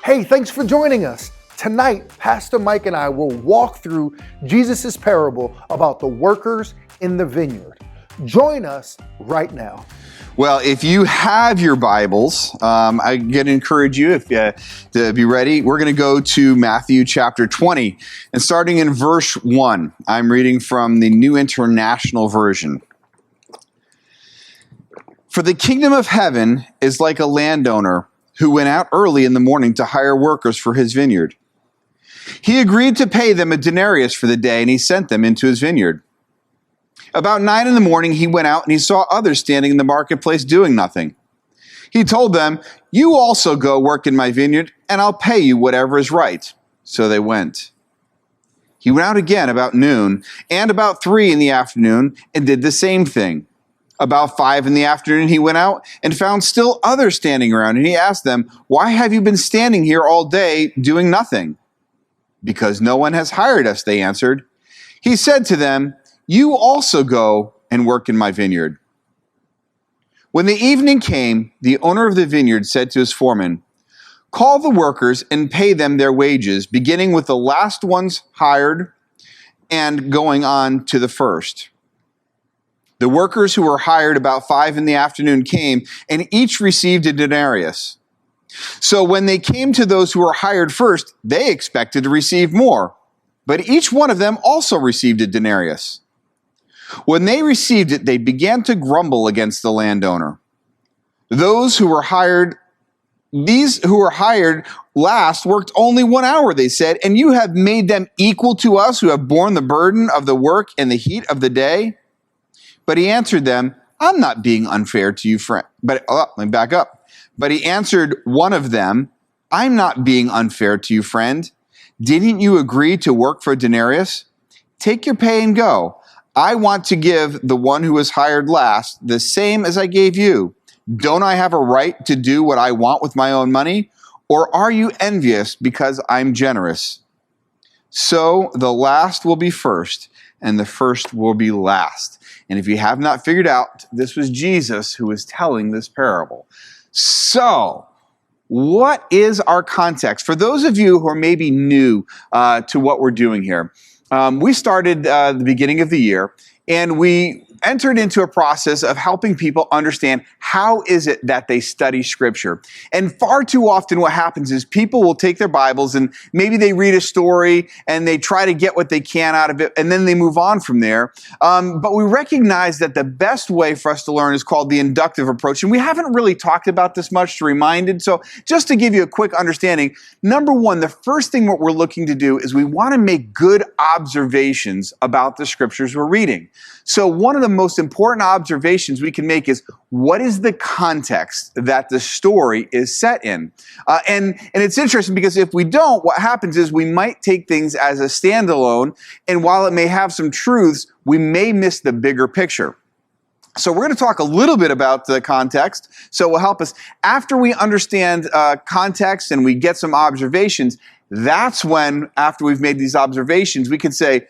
Hey, thanks for joining us. Tonight, Pastor Mike and I will walk through Jesus' parable about the workers in the vineyard. Join us right now. Well, if you have your Bibles, I can encourage you to be ready. We're going to go to Matthew chapter 20, and starting in verse 1, I'm reading from the New International Version. For the kingdom of heaven is like a landowner who went out early in the morning to hire workers for his vineyard. He agreed to pay them a denarius for the day, and he sent them into his vineyard. About 9 in the morning, he went out and he saw others standing in the marketplace doing nothing. He told them, "You also go work in my vineyard, and I'll pay you whatever is right." So they went. He went out again about noon and about 3 in the afternoon and did the same thing. About 5 in the afternoon, he went out and found still others standing around, and he asked them, "Why have you been standing here all day doing nothing?" "Because no one has hired us," they answered. He said to them, "You also go and work in my vineyard." When the evening came, the owner of the vineyard said to his foreman, "Call the workers and pay them their wages, beginning with the last ones hired and going on to the first." The workers who were hired about 5 in the afternoon came, and each received a denarius. So when they came to those who were hired first, they expected to receive more, but each one of them also received a denarius. When they received it, they began to grumble against the landowner. These who were hired last worked only 1 hour, they said, and you have made them equal to us who have borne the burden of the work and the heat of the day. But he answered them, "I'm not being unfair to you, friend." Let me back up. But he answered one of them, "I'm not being unfair to you, friend. Didn't you agree to work for a denarius? Take your pay and go. I want to give the one who was hired last the same as I gave you. Don't I have a right to do what I want with my own money? Or are you envious because I'm generous? So the last will be first, and the first will be last." And if you have not figured out, this was Jesus who was telling this parable. So, what is our context? For those of you who are maybe new to what we're doing here, we started the beginning of the year, and we entered into a process of helping people understand how is it that they study Scripture. And far too often what happens is people will take their Bibles and maybe they read a story and they try to get what they can out of it, and then they move on from there. But we recognize that the best way for us to learn is called the inductive approach. And we haven't really talked about this much to remind it. So just to give you a quick understanding, number one, the first thing what we're looking to do is we want to make good observations about the Scriptures we're reading. So one of the most important observations we can make is, what is the context that the story is set in? And it's interesting because if we don't, what happens is we might take things as a standalone, and while it may have some truths, we may miss the bigger picture. So we're going to talk a little bit about the context, so it will help us. After we understand context and we get some observations, that's when, after we've made these observations, we can say,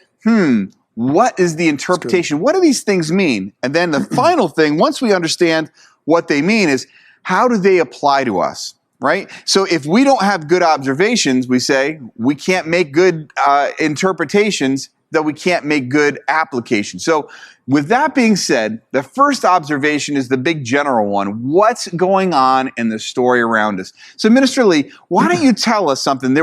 what is the interpretation? What do these things mean? And then the final thing, once we understand what they mean, is how do they apply to us, right? So if we don't have good observations, we say we can't make good interpretations, that we can't make good applications. So with that being said, the first observation is the big general one. What's going on in the story around us? So Minister Lee, why don't you tell us something?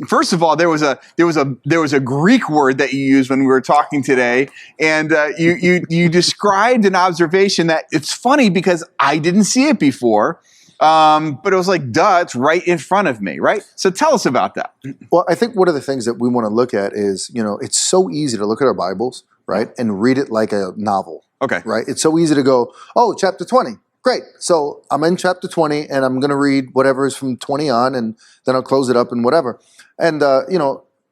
First of all, there was a Greek word that you used when we were talking today, and you described an observation that it's funny because I didn't see it before, but it was like, duh, it's right in front of me, right? So tell us about that. Well, I think one of the things that we want to look at is, it's so easy to look at our Bibles, right, and read it like a novel. Okay. Right? It's so easy to go, oh, chapter 20. Great. So I'm in chapter 20, and I'm going to read whatever is from 20 on, and then I'll close it up and whatever. And,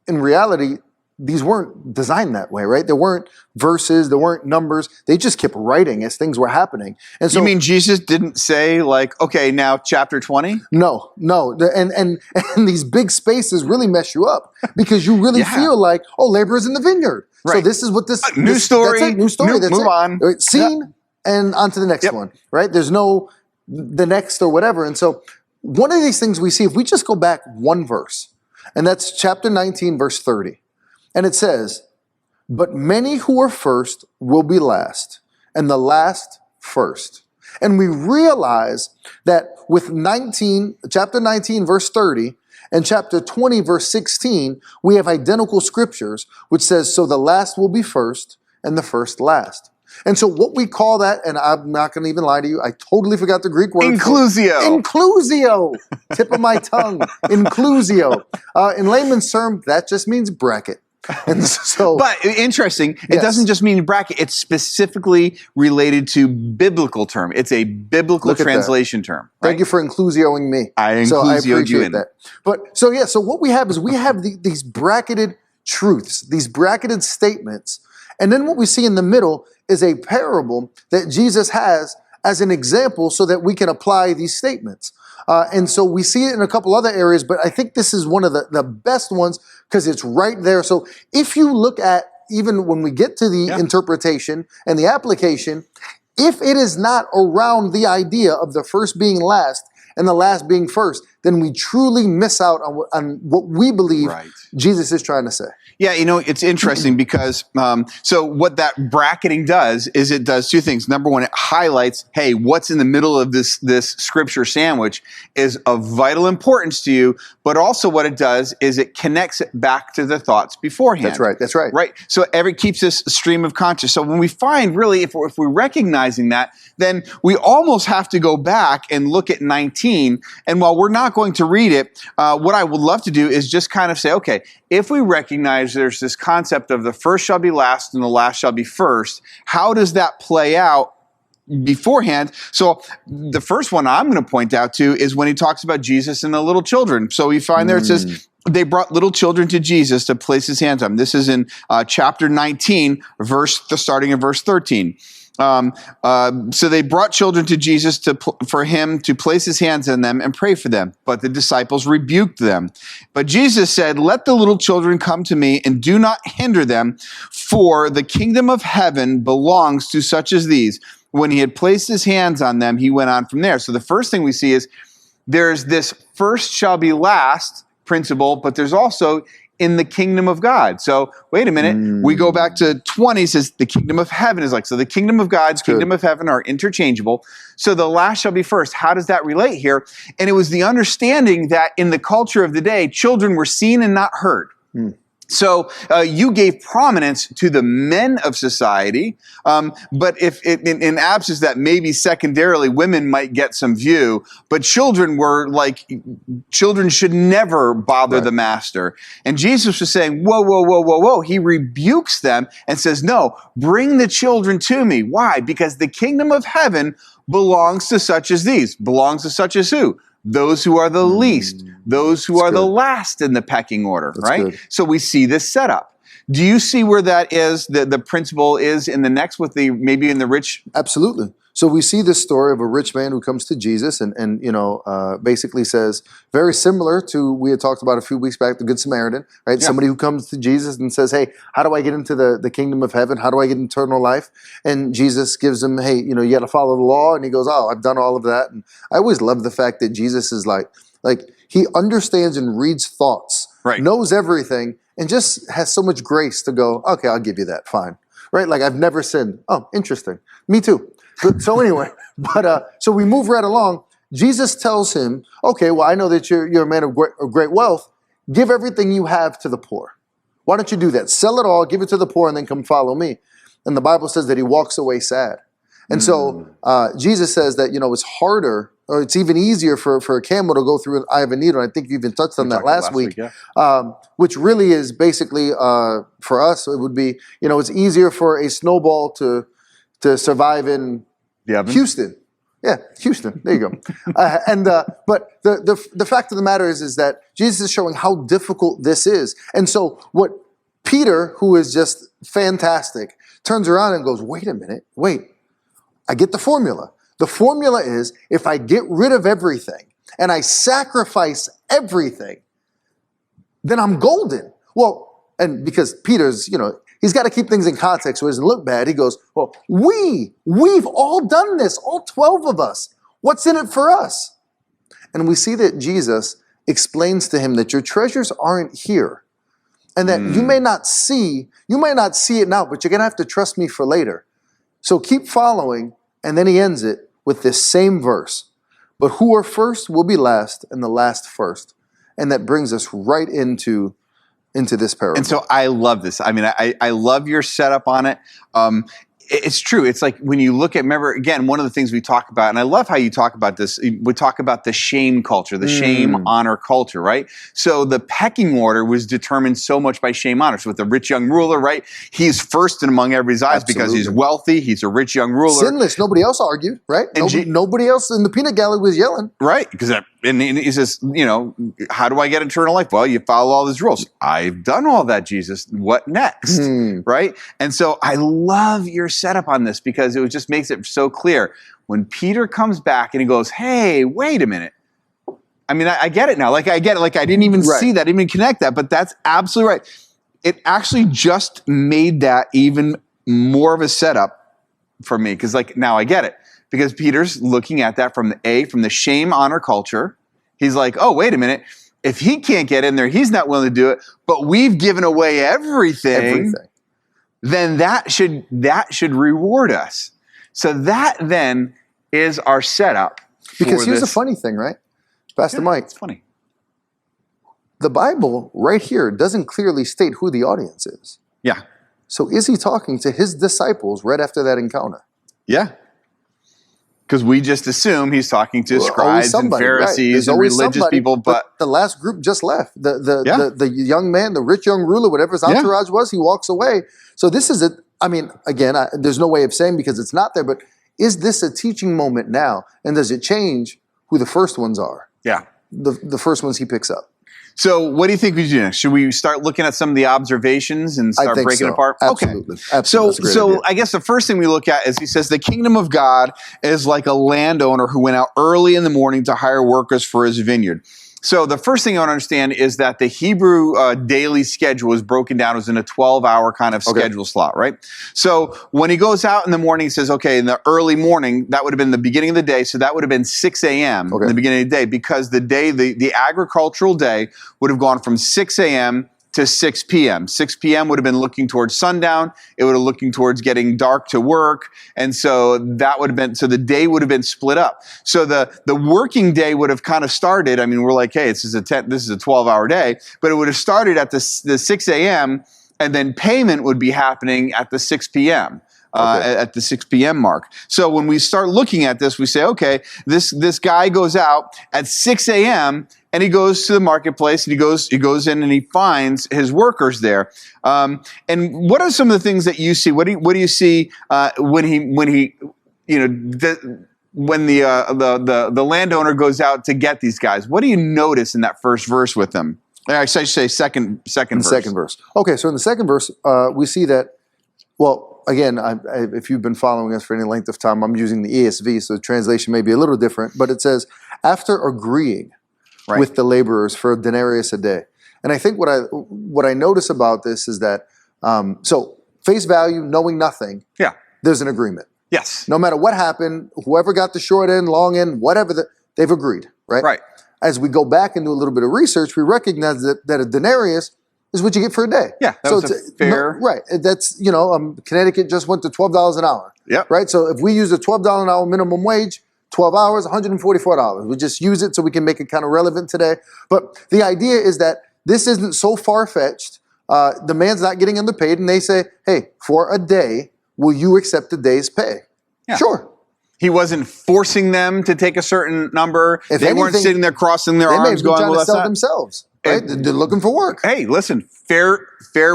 in reality, these weren't designed that way, right? There weren't verses, there weren't numbers. They just kept writing as things were happening. And so, you mean Jesus didn't say, like, okay, now chapter 20? No. And these big spaces really mess you up because you really feel like, oh, labor is in the vineyard. Right. So this is what this... New story. That's it, new story. Move on. Scene and on to the next one, right? There's no the next or whatever. And so one of these things we see, if we just go back one verse, and that's chapter 19, verse 30. And it says, but many who are first will be last, and the last first. And we realize that with chapter 19, verse 30, and chapter 20, verse 16, we have identical scriptures, which says, so the last will be first, and the first last. And so what we call that, and I'm not going to even lie to you, I totally forgot the Greek word. Inclusio. Inclusio. Tip of my tongue. Inclusio. In layman's term, that just means bracket. And so, but interesting, it doesn't just mean bracket. It's specifically related to biblical term. It's a biblical translation term. Right? Thank you for inclusioing me. I inclusioed you in that. But so what we have is we have these bracketed truths, these bracketed statements. And then what we see in the middle is a parable that Jesus has as an example so that we can apply these statements. And so we see it in a couple other areas, but I think this is one of the best ones because it's right there. So if you look at, even when we get to the interpretation and the application, if it is not around the idea of the first being last and the last being first, then we truly miss out on what we believe Jesus is trying to say. Yeah, it's interesting because so what that bracketing does is it does two things. Number one, it highlights, hey, what's in the middle of this scripture sandwich is of vital importance to you, but also what it does is it connects it back to the thoughts beforehand. That's right. Right? So keeps this stream of conscious. So when we find really, if we're recognizing that, then we almost have to go back and look at 19. And while we're not going to read it, what I would love to do is just kind of say, okay, if we recognize there's this concept of the first shall be last and the last shall be first, how does that play out beforehand? So the first one I'm going to point out to is when he talks about Jesus and the little children. So we find there it says, they brought little children to Jesus to place his hands on them. This is in chapter 19, starting in verse 13. So they brought children to Jesus for him to place his hands on them and pray for them. But the disciples rebuked them. But Jesus said, let the little children come to me and do not hinder them, for the kingdom of heaven belongs to such as these. When he had placed his hands on them, he went on from there. So the first thing we see is there's this first shall be last principle, but there's also in the kingdom of God. So wait a minute, we go back to 20, says the kingdom of heaven is like, so the kingdom of God's kingdom of heaven are interchangeable. So the last shall be first. How does that relate here? And it was the understanding that in the culture of the day, children were seen and not heard. So you gave prominence to the men of society, but if in absence that maybe secondarily women might get some view, but children should never bother the master. And Jesus was saying, whoa. He rebukes them and says, no, bring the children to me. Why? Because the kingdom of heaven belongs to such as these. Belongs to such as who? Those who are the least, those who are the last in the pecking order, right? Good. So we see this setup. Do you see where that is, the principle is in the next maybe in the rich? Absolutely. So we see this story of a rich man who comes to Jesus and basically says, very similar to, we had talked about a few weeks back, the Good Samaritan, right? Yeah. Somebody who comes to Jesus and says, hey, how do I get into the kingdom of heaven? How do I get eternal life? And Jesus gives him, hey, you got to follow the law. And he goes, oh, I've done all of that. And I always love the fact that Jesus is like he understands and reads thoughts, knows everything, and just has so much grace to go, okay, I'll give you that, fine. Right? Like, I've never sinned. Oh, interesting. Me too. So anyway, so we move right along. Jesus tells him, okay, well, I know that you're a man of great wealth. Give everything you have to the poor. Why don't you do that? Sell it all, give it to the poor, and then come follow me. And the Bible says that he walks away sad. And so Jesus says that, it's harder, or it's even easier for a camel to go through an eye of a needle. And I think you even touched on that last week, which really is basically, for us, it would be, it's easier for a snowball to survive in Houston. Yeah, Houston. There you go. But the fact of the matter is that Jesus is showing how difficult this is. And so what Peter, who is just fantastic, turns around and goes, wait a minute, I get the formula. The formula is if I get rid of everything and I sacrifice everything, then I'm golden. Well, and because Peter's, he's got to keep things in context so it doesn't look bad. He goes, well, we've all done this, all 12 of us. What's in it for us? And we see that Jesus explains to him that your treasures aren't here. And that you may not see it now, but you're going to have to trust me for later. So keep following. And then he ends it with this same verse. But who are first will be last, and the last first. And that brings us right into this parable. And so I love this. I mean, I love your setup on it. It's true. It's like when you look at, remember, again, one of the things we talk about, and I love how you talk about this, we talk about the shame culture, the shame honor culture, right? So the pecking order was determined so much by shame honor. So with the rich young ruler, right? He's first and among everybody's eyes because he's wealthy. He's a rich young ruler. Sinless. Nobody else argued, right? Nobody else in the peanut gallery was yelling. Right. Because and he says, how do I get eternal life? Well, you follow all these rules. I've done all that, Jesus. What next? Right? And so I love your setup on this because it just makes it so clear. When Peter comes back and he goes, hey, wait a minute. I mean, I get it now. Like, I get it. Like, I didn't even see that. I didn't even connect that. But that's absolutely right. It actually just made that even more of a setup for me because, like, now I get it. Because Peter's looking at that from the shame honor culture. He's like, oh, wait a minute. If he can't get in there, he's not willing to do it. But we've given away everything. Then that should reward us. So that then is our setup. Because here's the funny thing, right? Pastor Mike. It's funny. The Bible right here doesn't clearly state who the audience is. Yeah. So is he talking to his disciples right after that encounter? Yeah. Because we just assume he's talking to scribes and Pharisees and religious people, but the last group just left. The young man, the rich young ruler, whatever his entourage was, he walks away. So this is there's no way of saying because it's not there, but is this a teaching moment now? And does it change who the first ones are? Yeah. The first ones he picks up. So what do you think we do next? Should we start looking at some of the observations and start breaking it apart? Absolutely. Okay. Absolutely. So I guess the first thing we look at is he says the kingdom of God is like a landowner who went out early in the morning to hire workers for his vineyard. So the first thing I want to understand is that the Hebrew daily schedule is broken down as in a 12-hour kind of schedule slot, right? So when he goes out in the morning, he says, okay, in the early morning, that would have been the beginning of the day. So that would have been 6 a.m. in the beginning of the day because the agricultural day would have gone from 6 a.m. to 6 p.m. 6 p.m. would have been looking towards sundown. It would have looking towards getting dark to work. And so that would have been, so the day would have been split up. So the working day would have kind of started. I mean, we're like, hey, this is a 12-hour day, but it would have started at the 6 a.m. and then payment would be happening at the 6 p.m. At the 6 p.m. mark. So when we start looking at this, we say, okay, this guy goes out at 6 a.m. and he goes to the marketplace and he goes in and he finds his workers there. And what are some of the things that you see? What do you see when the landowner goes out to get these guys? What do you notice in that first verse with them? I should say second verse. Okay, so in the second verse, we see that. Well, again, if you've been following us for any length of time, I'm using the ESV, so the translation may be a little different, but it says, after agreeing with the laborers for a denarius a day. And I think what I notice about this is that, so face value, knowing nothing, there's an agreement. Yes. No matter what happened, whoever got the short end, long end, whatever, they've agreed, right? Right. As we go back and do a little bit of research, we recognize that a denarius is what you get for a day. Yeah, that was a fair. Right. That's, Connecticut just went to $12 an hour. Yeah. Right. So if we use a $12 an hour minimum wage, 12 hours, $144. We just use it so we can make it kind of relevant today. But the idea is that this isn't so far-fetched. The man's not getting underpaid, and they say, hey, for a day, will you accept a day's pay? Yeah. Sure. He wasn't forcing them to take a certain number. They weren't sitting there crossing their arms going, trying to sell themselves. Right? They're looking for work. Hey, listen, fair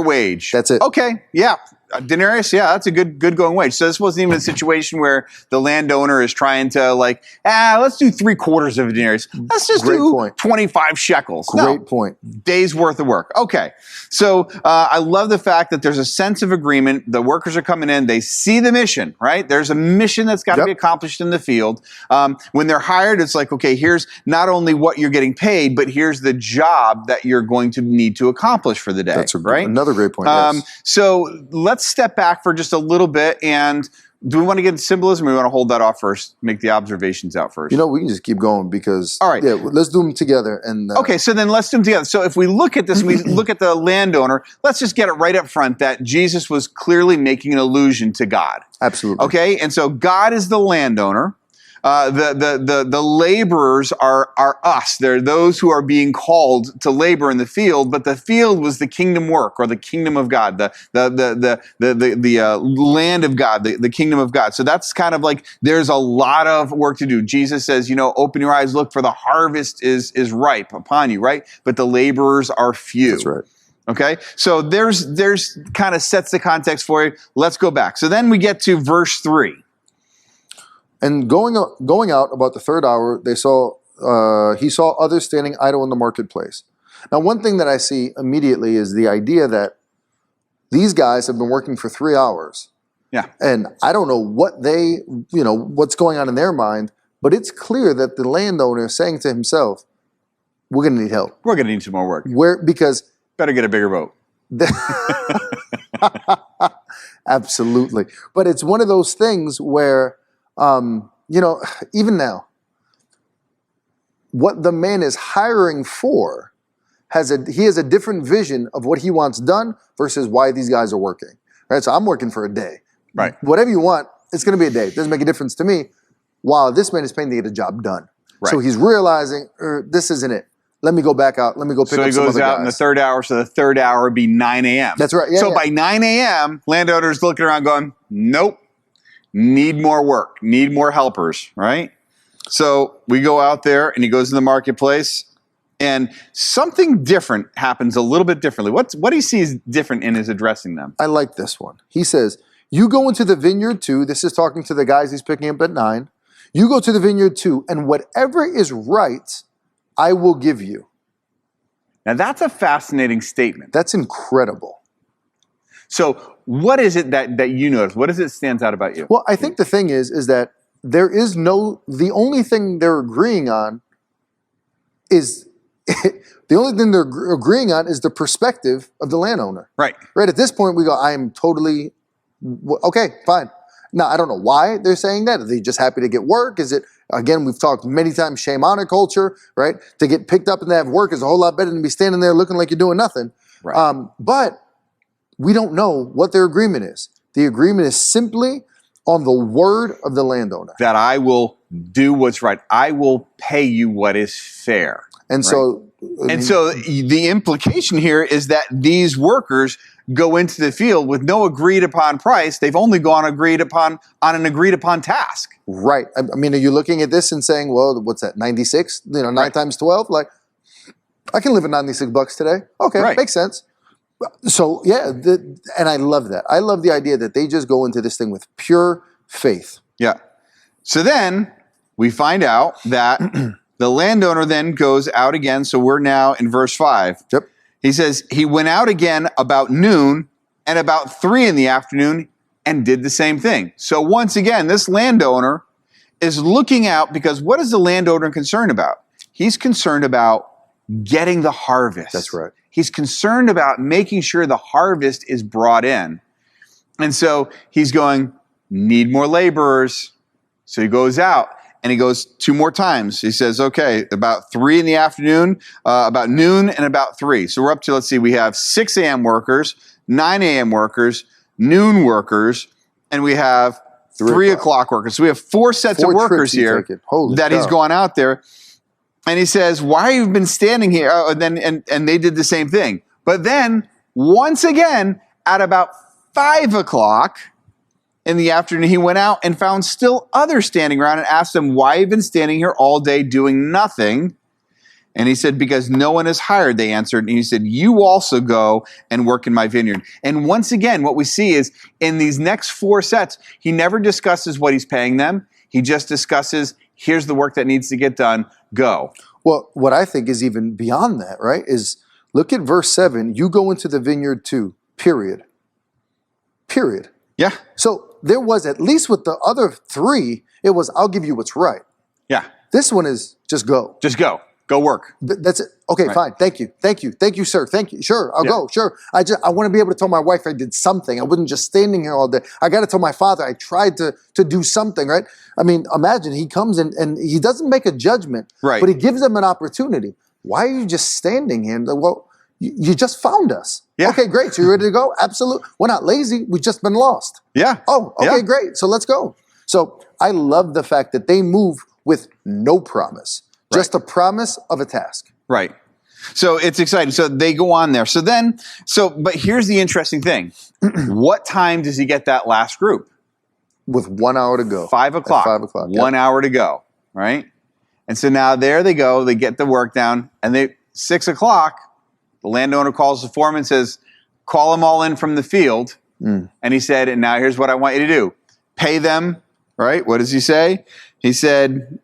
wage. That's it. Okay, yeah. Denarius, that's a good going wage. So this wasn't even a situation where the landowner is trying to let's do 3/4 of a denarius. Let's just do 25 shekels. Great point. Days worth of work. Okay. So I love the fact that there's a sense of agreement. The workers are coming in. They see the mission, right? There's a mission that's got to be accomplished in the field. When they're hired, it's like, okay, here's not only what you're getting paid, but here's the job that you're going to need to accomplish for the day. That's another great point. Yes. So let's step back for just a little bit and do we want to get into symbolism, or we want to hold that off first, make the observations out first? We can just keep going because, all right. Yeah, let's do them together. And okay, so then let's do them together. So if we look at this, we look at the landowner, let's just get it right up front that Jesus was clearly making an allusion to God. Absolutely. Okay, and so God is the landowner. The laborers are us. They're those who are being called to labor in the field, but the field was the kingdom work, or the kingdom of God, the land of God, the kingdom of God. So that's kind of like there's a lot of work to do. Jesus says, open your eyes, look, for the harvest is ripe upon you, right? But the laborers are few. That's right. Okay, so there's kind of sets the context for you. Let's go back. So then we get to verse 3. And going out about the third hour, he saw others standing idle in the marketplace. Now, one thing that I see immediately is the idea that these guys have been working for 3 hours. Yeah. And I don't know what what's going on in their mind, but it's clear that the landowner is saying to himself, we're going to need help. We're going to need some more work. Because better get a bigger boat. Absolutely. But it's one of those things where, even now, what the man is hiring for he has a different vision of what he wants done versus why these guys are working. Right? So I'm working for a day. Right. Whatever you want, it's going to be a day. It doesn't make a difference to me. While this man is paying to get a job done. Right. So he's realizing, this isn't it. Let me go back out. Let me go pick up some other guys. So he goes out in the third hour. So the third hour would be 9 a.m. That's right. Yeah, so by 9 a.m., landowners looking around going, nope, need more work, need more helpers, right? So we go out there and he goes in the marketplace and something different happens a little bit differently. What he sees different in his addressing them? I like this one. He says, you go into the vineyard too. This is talking to the guys he's picking up at 9. You go to the vineyard too, and whatever is right, I will give you. Now that's a fascinating statement. That's incredible. So what is it that you notice? What does it stands out about you? Well, I think the thing is that the only thing they're agreeing on is, the only thing they're agreeing on is the perspective of the landowner. Right. Right. At this point, we go, I am totally, okay, fine. Now, I don't know why they're saying that. Are they just happy to get work? Is it, again, we've talked many times, shame on it culture, right? To get picked up and to have work is a whole lot better than be standing there looking like you're doing nothing. Right. But we don't know what their agreement is. The agreement is simply on the word of the landowner. That I will do what's right. I will pay you what is fair. And right? So the implication here is that these workers go into the field with no agreed upon price. They've only gone on an agreed upon task. Right. I mean, are you looking at this and saying, well, what's that, 96? 9 right. times 12? Like, I can live at $96 today. Okay, right. Makes sense. So, yeah, and I love that. I love the idea that they just go into this thing with pure faith. Yeah. So then we find out that the landowner then goes out again. So we're now in verse 5. Yep. He says, he went out again about noon and about 3 in the afternoon and did the same thing. So once again, this landowner is looking out because what is the landowner concerned about? He's concerned about getting the harvest. That's right. He's concerned about making sure the harvest is brought in. And so he's going, need more laborers. So he goes out. And he goes 2 more times. He says, okay, about 3 in the afternoon, about noon, and about 3. So we're up to, let's see, we have 6 a.m. workers, 9 a.m. workers, noon workers, and we have 3 o'clock workers. So we have 4 sets of workers here that he's gone out there. And he says, why have you been standing here? And they did the same thing. But then, once again, at about 5 o'clock, in the afternoon, he went out and found still others standing around and asked them, why have you been standing here all day doing nothing? And he said, because no one is hired, they answered. And he said, you also go and work in my vineyard. And once again, what we see is in these next 4 sets, he never discusses what he's paying them. He just discusses, here's the work that needs to get done, go. Well, what I think is even beyond that, right, is look at verse 7. You go into the vineyard too, period. Period. Yeah. So there was, at least with the other 3, it was, I'll give you what's right. Yeah. This one is just go. Just go. Go work. That's it. Okay, Right. fine. Thank you, sir. Thank you. Sure, I'll go. Sure. I want to be able to tell my wife I did something. I wasn't just standing here all day. I got to tell my father I tried to do something. Right. I mean, imagine he comes in and he doesn't make a judgment, Right. but he gives them an opportunity. Why are you just standing here? Well, you just found us. Yeah. Okay, great. So you ready to go? Absolutely. We're not lazy. We've just been lost. Yeah. Oh, okay, Yeah. great. So let's go. So I love the fact that they move with no promise, just a promise of a task. Right. So it's exciting. So they go on there. But here's the interesting thing. What time does he get that last group? With 1 hour to go. 5 o'clock. 5 o'clock. 1 hour to go. Right. And so now there they go. They get the work down. And 6 o'clock, the landowner calls the foreman and says, call them all in from the field. And he said, and now here's what I want you to do. Pay them. Right. What does he say? He said,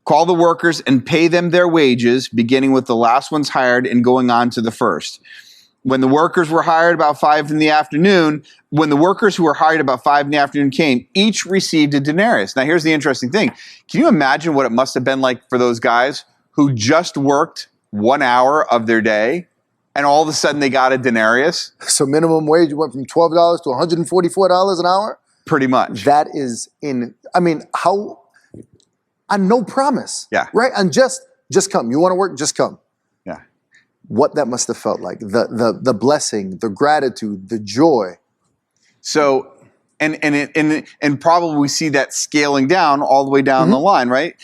call the workers and pay them their wages, beginning with the last ones hired and going on to the first. When the workers were hired about 5 in the afternoon, when the workers who were hired about 5 in the afternoon came, each received a denarius. Now, here's the interesting thing. Can you imagine what it must have been like for those guys who just worked 1 hour of their day and all of a sudden they got a denarius? So minimum wage went from $12 to $144 an hour? Pretty much. That is how... On no promise. Yeah. Right? On just come. You want to work? Just come. Yeah. What that must have felt like. The blessing, the gratitude, the joy. So, and probably we see that scaling down all the way down the line, right?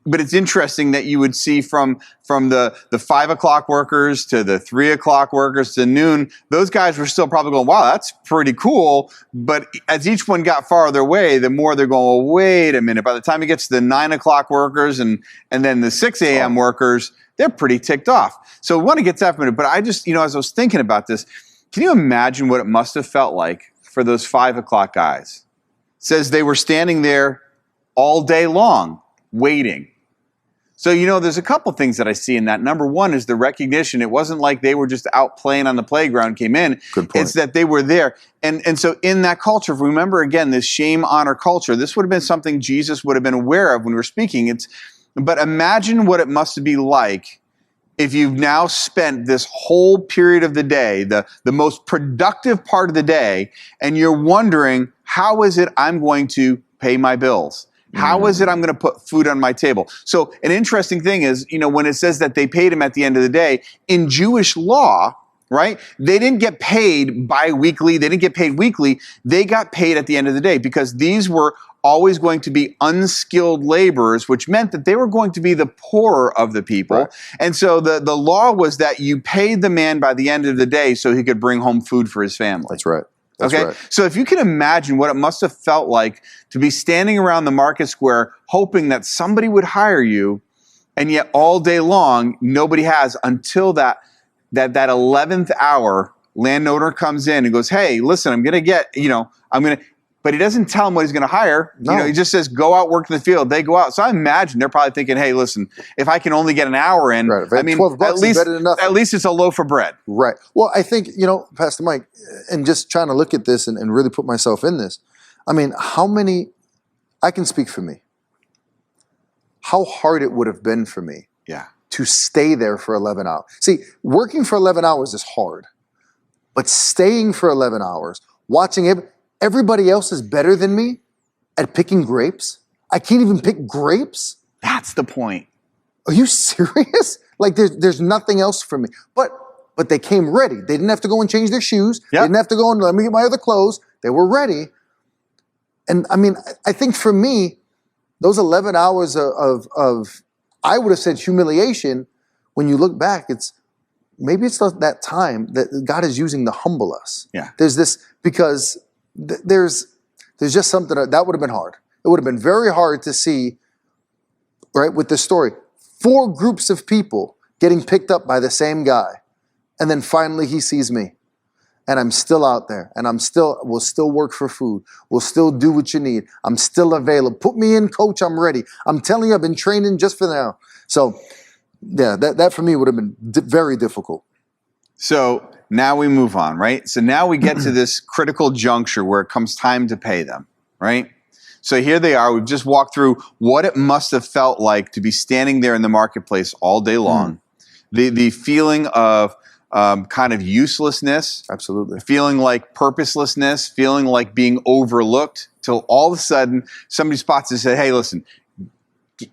But it's interesting that you would see from the 5 o'clock workers to the 3 o'clock workers to noon, those guys were still probably going, wow, that's pretty cool. But as each one got farther away, the more they're going, well, wait a minute. By the time it gets to the 9 o'clock workers and then the 6 a.m. workers, they're pretty ticked off. So we want to get to that for a minute. But I just, as I was thinking about this, can you imagine what it must have felt like for those 5 o'clock guys? It says they were standing there all day long waiting. So, there's a couple things that I see in that. Number one is the recognition. It wasn't like they were just out playing on the playground, came in. Good point. It's that they were there. And so in that culture, if we remember again, this shame, honor culture, this would have been something Jesus would have been aware of when we were speaking. But imagine what it must be like if you've now spent this whole period of the day, the most productive part of the day, and you're wondering, how is it I'm going to pay my bills? How is it I'm going to put food on my table? So an interesting thing is, when it says that they paid him at the end of the day, in Jewish law, right, they didn't get paid bi-weekly. They didn't get paid weekly. They got paid at the end of the day because these were always going to be unskilled laborers, which meant that they were going to be the poorer of the people. Right. And so the law was that you paid the man by the end of the day so he could bring home food for his family. That's right. That's okay. Right. So if you can imagine what it must have felt like to be standing around the market square hoping that somebody would hire you, and yet all day long nobody has until that 11th hour, landowner comes in and goes, hey, listen, I'm going to get, but he doesn't tell them what he's going to hire. No. He just says, go out, work in the field. They go out. So I imagine they're probably thinking, hey, listen, if I can only get an hour in, right. $12 at least, is better than nothing. At least it's a loaf of bread. Right. Well, I think, Pastor Mike, and just trying to look at this and really put myself in this, I can speak for me, how hard it would have been for me to stay there for 11 hours. See, working for 11 hours is hard, but staying for 11 hours, watching everybody else is better than me at picking grapes. I can't even pick grapes. That's the point. Are you serious? Like there's nothing else for me. But they came ready. They didn't have to go and change their shoes. Yep. They didn't have to go and let me get my other clothes. They were ready. And I think for me, those 11 hours of I would have said humiliation, when you look back, maybe it's that time that God is using to humble us. Yeah. There's this, because there's just something that would have been hard. It would have been very hard to see, right, with this story, 4 groups of people getting picked up by the same guy. And then finally he sees me. And I'm still out there. And we'll still work for food. We'll still do what you need. I'm still available. Put me in, coach, I'm ready. I'm telling you, I've been training just for now. So, yeah, that for me would have been very difficult. So now we move on, right? So now we get to this critical juncture where it comes time to pay them, right? So here they are. We've just walked through what it must have felt like to be standing there in the marketplace all day long. The feeling of kind of uselessness. Absolutely. Feeling like purposelessness, feeling like being overlooked, till all of a sudden somebody spots and says, hey, listen,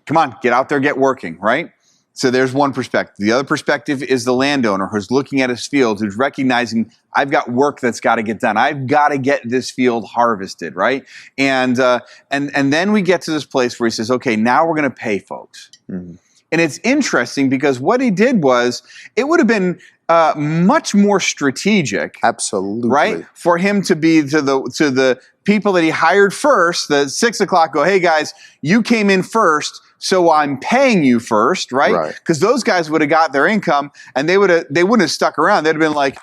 come on, get out there, get working, right? So there's one perspective. The other perspective is the landowner who's looking at his field, who's recognizing, I've got work that's got to get done. I've got to get this field harvested, right? And then we get to this place where he says, okay, now we're going to pay folks. Mm-hmm. And it's interesting because what he did was, it would have been much more strategic, absolutely, right, for him to be to the people that he hired first. The 6 o'clock go, hey guys, you came in first, so I'm paying you first, right? Because those guys would have got their income, and they wouldn't have stuck around. They'd have been like,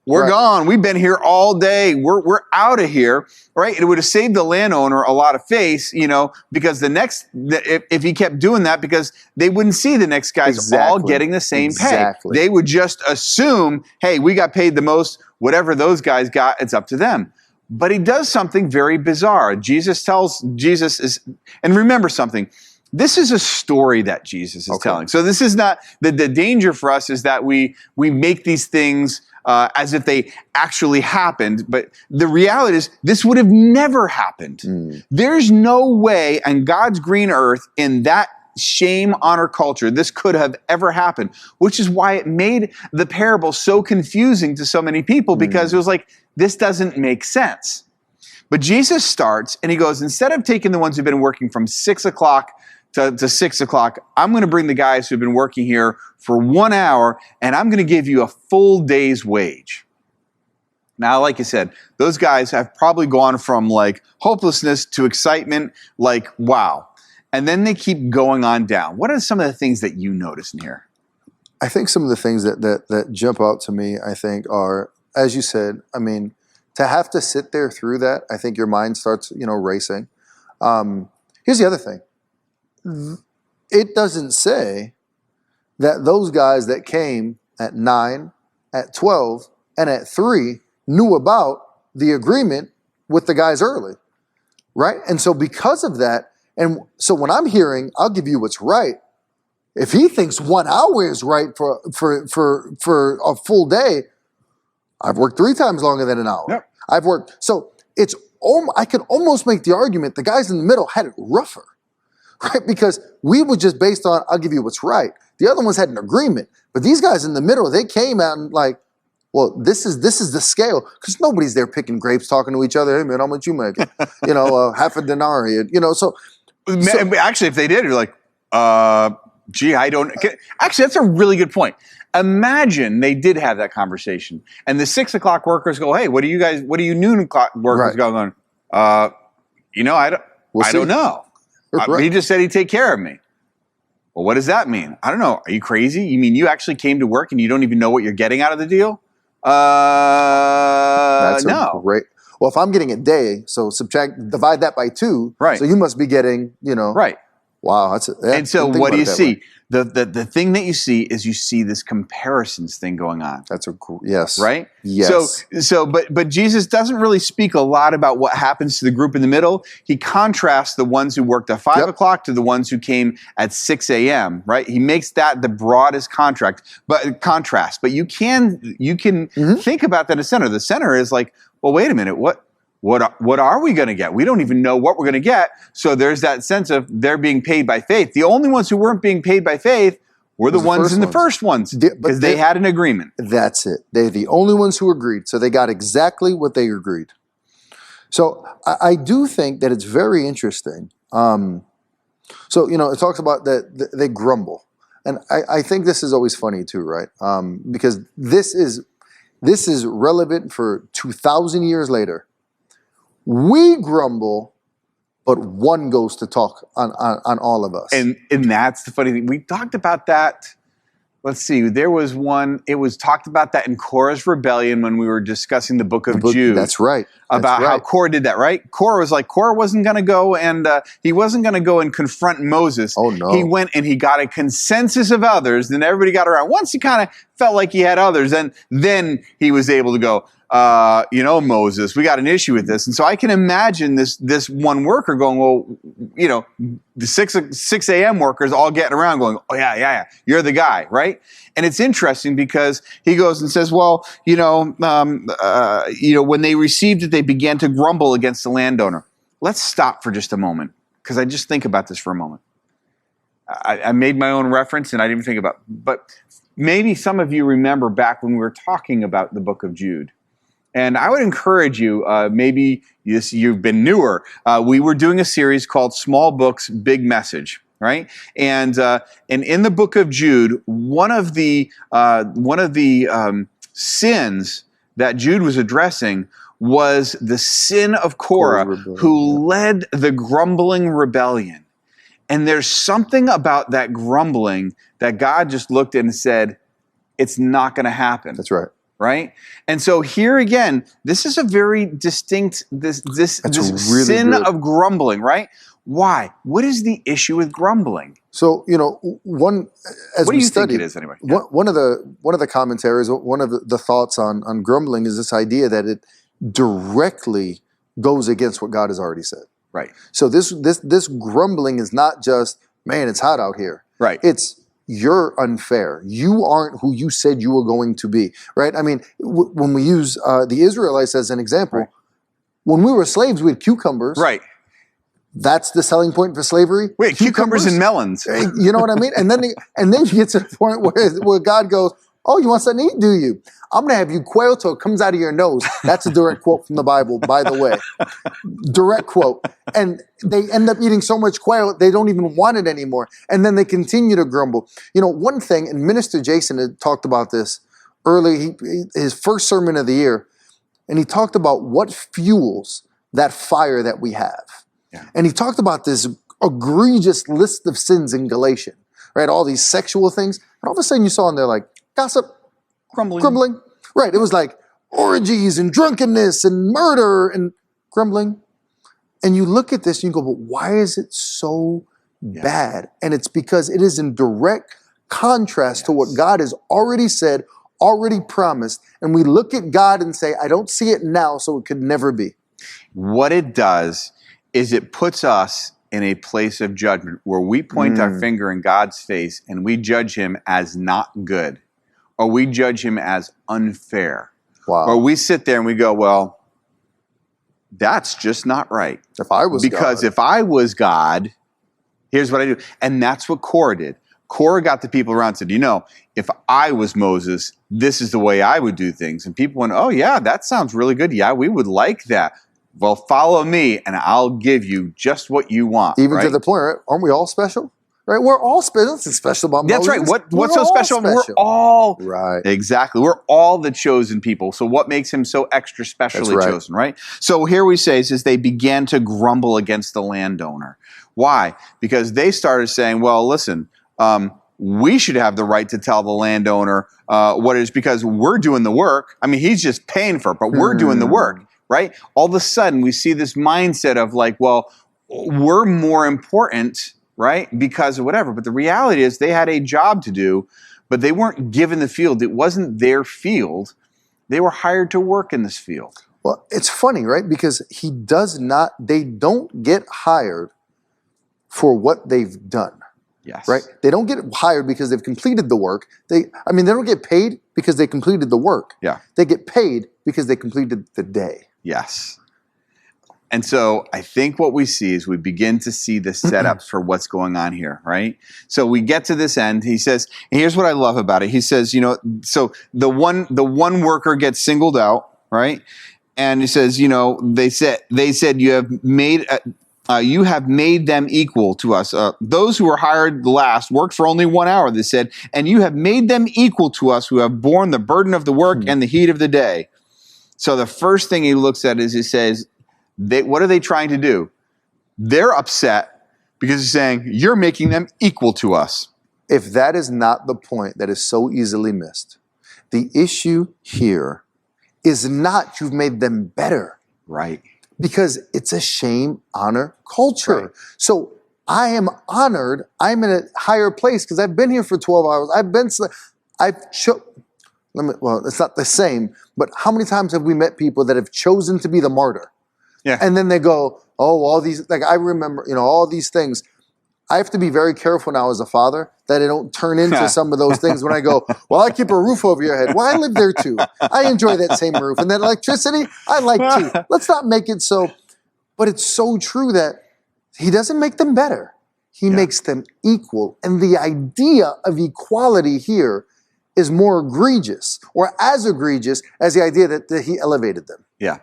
we're gone. We've been here all day. We're out of here, right? It would have saved the landowner a lot of face, because if he kept doing that, because they wouldn't see the next guys all getting the same pay. They would just assume, hey, we got paid the most. Whatever those guys got, it's up to them. But he does something very bizarre. And remember something. This is a story that Jesus is telling. So this is not the danger for us is that we make these things as if they actually happened. But the reality is this would have never happened. There's no way on God's green earth in that shame, honor culture this could have ever happened, which is why it made the parable so confusing to so many people, because it was like, this doesn't make sense. But Jesus starts and he goes, instead of taking the ones who've been working from 6 o'clock to 6 o'clock, I'm going to bring the guys who've been working here for 1 hour, and I'm going to give you a full day's wage. Now, like I said, those guys have probably gone from like hopelessness to excitement, like, wow. And then they keep going on down. What are some of the things that you notice in here? I think some of the things that jump out to me, I think, are, as you said, I mean, to have to sit there through that, I think your mind starts, racing. Here's the other thing. It doesn't say that those guys that came at 9, at 12, and at 3 knew about the agreement with the guys early, right? And so because of that, and so when I'm hearing, I'll give you what's right, if he thinks 1 hour is right for a full day, I've worked 3 times longer than an hour. Yep. I've worked, so I could almost make the argument the guys in the middle had it rougher. Right? Because we were just based on, I'll give you what's right. The other ones had an agreement. But these guys in the middle, they came out and like, well, this is the scale. Because nobody's there picking grapes, talking to each other. Hey, man, how much you making? Half a denarius. So actually, if they did, you're like, gee, I don't. Actually, that's a really good point. Imagine they did have that conversation. And the 6 o'clock workers go, hey, what are you noon o'clock workers going? I don't know. He just said he'd take care of me. Well, what does that mean? I don't know. Are you crazy? You mean you actually came to work and you don't even know what you're getting out of the deal? That's no. Great. Well, if I'm getting a day, so divide that by 2. Right. So you must be getting, Right. Wow. And so what do you see? The thing that you see is you see this comparisons thing going on. Yes. Right? Yes. But Jesus doesn't really speak a lot about what happens to the group in the middle. He contrasts the ones who worked at 5 o'clock to the ones who came at 6 a.m., right? He makes that the broadest contrast. But you can think about that in the center. The center is like, well, wait a minute, what are we going to get? We don't even know what we're going to get. So there's that sense of they're being paid by faith. The only ones who weren't being paid by faith were the ones in the first ones, because they had an agreement. That's it. They're the only ones who agreed. So they got exactly what they agreed. So I do think that it's very interesting. It talks about that they grumble. And I think this is always funny too, right? Because this is relevant for 2,000 years later. We grumble, but one goes to talk on all of us. And that's the funny thing. We talked about that. Let's see. There was one. It was talked about that in Korah's rebellion when we were discussing the book of Jude. That's right. About how Korah did that, right? Korah wasn't going to go and he wasn't going to go and confront Moses. Oh, no. He went and he got a consensus of others. Then everybody got around. Once he kind of felt like he had others. And then he was able to go, Moses, we got an issue with this. And so I can imagine this one worker going, well, the 6 a.m. workers all getting around going, oh, yeah, you're the guy, right? And it's interesting because he goes and says, well, when they received it, they began to grumble against the landowner. Let's stop for just a moment, because I just think about this for a moment. I made my own reference and I didn't even think about it. But maybe some of you remember back when we were talking about the book of Jude. And I would encourage you, maybe you've been newer. We were doing a series called Small Books, Big Message, right? And in the book of Jude, one of the sins that Jude was addressing was the sin of Korah, who led the grumbling rebellion. And there's something about that grumbling that God just looked at and said, it's not going to happen. That's right. Right? And so here again, this is a very distinct, this really sin good. of grumbling, right? Why? What is the issue with grumbling? So, what do you think it is anyway? Yeah. One of the commentaries, one of the thoughts on grumbling is this idea that it directly goes against what God has already said. Right. So this grumbling is not just, man, it's hot out here. Right. It's, you're unfair. You aren't who you said you were going to be, right? I mean, when we use the Israelites as an example, right. When we were slaves, we had cucumbers. Right. That's the selling point for slavery. Wait, cucumbers and melons. You know what I mean? And then you get to the point where God goes, oh, you want something to eat, do you? I'm going to have you quail till it comes out of your nose. That's a direct quote from the Bible, by the way. Direct quote. And they end up eating so much quail, they don't even want it anymore. And then they continue to grumble. One thing, and Minister Jason had talked about this early, his first sermon of the year, and he talked about what fuels that fire that we have. Yeah. And he talked about this egregious list of sins in Galatians, right? All these sexual things. And all of a sudden you saw in there like, gossip, grumbling. Right. It was like orgies and drunkenness and murder and grumbling. And you look at this and you go, but why is it so bad? And it's because it is in direct contrast to what God has already said, already promised. And we look at God and say, I don't see it now, so it could never be. What it does is it puts us in a place of judgment where we point our finger in God's face and we judge him as not good. Or we judge him as unfair. Wow. Or we sit there and we go, well, that's just not right. If I was God, here's what I do. And that's what Korah did. Korah got the people around and said, if I was Moses, this is the way I would do things. And people went, oh yeah, that sounds really good. Yeah, we would like that. Well, follow me and I'll give you just what you want. Even to the point, right? Aren't we all special? Right, we're all special. Nothing special about Moses. That's right. What's so special? We're all right. Exactly. We're all the chosen people. So what makes him so extra specially chosen, right? So here we say is they began to grumble against the landowner. Why? Because they started saying, well, listen, we should have the right to tell the landowner what it is because we're doing the work. I mean, he's just paying for it, but we're doing the work, right? All of a sudden, we see this mindset of like, well, we're more important, right? Because of whatever. But the reality is they had a job to do, but they weren't given the field. It wasn't their field. They were hired to work in this field. Well, it's funny, right? Because they don't get hired for what they've done. Yes. Right? They don't get hired because they've completed the work. They don't get paid because they completed the work. Yeah. They get paid because they completed the day. Yes. And so I think what we see is we begin to see the setups for what's going on here, right? So we get to this end. He says, and here's what I love about it. He says, so the one worker gets singled out, right? And he says, they said you have made them equal to us. Those who were hired last worked for only 1 hour, they said, and you have made them equal to us who have borne the burden of the work and the heat of the day. So the first thing he looks at is he says, what are they trying to do? They're upset because he's saying, you're making them equal to us. If that is not the point that is so easily missed, the issue here is not you've made them better. Right. Because it's a shame, honor culture. Right. So I am honored. I'm in a higher place because I've been here for 12 hours. well, it's not the same, but how many times have we met people that have chosen to be the martyr? Yeah. And then they go, oh, all these, like I remember, all these things. I have to be very careful now as a father that I don't turn into some of those things when I go, well, I keep a roof over your head. Well, I live there too. I enjoy that same roof. And that electricity, I like too. Let's not make it so. But it's so true that he doesn't make them better. He makes them equal. And the idea of equality here is more egregious, or as egregious as the idea that he elevated them. Yeah.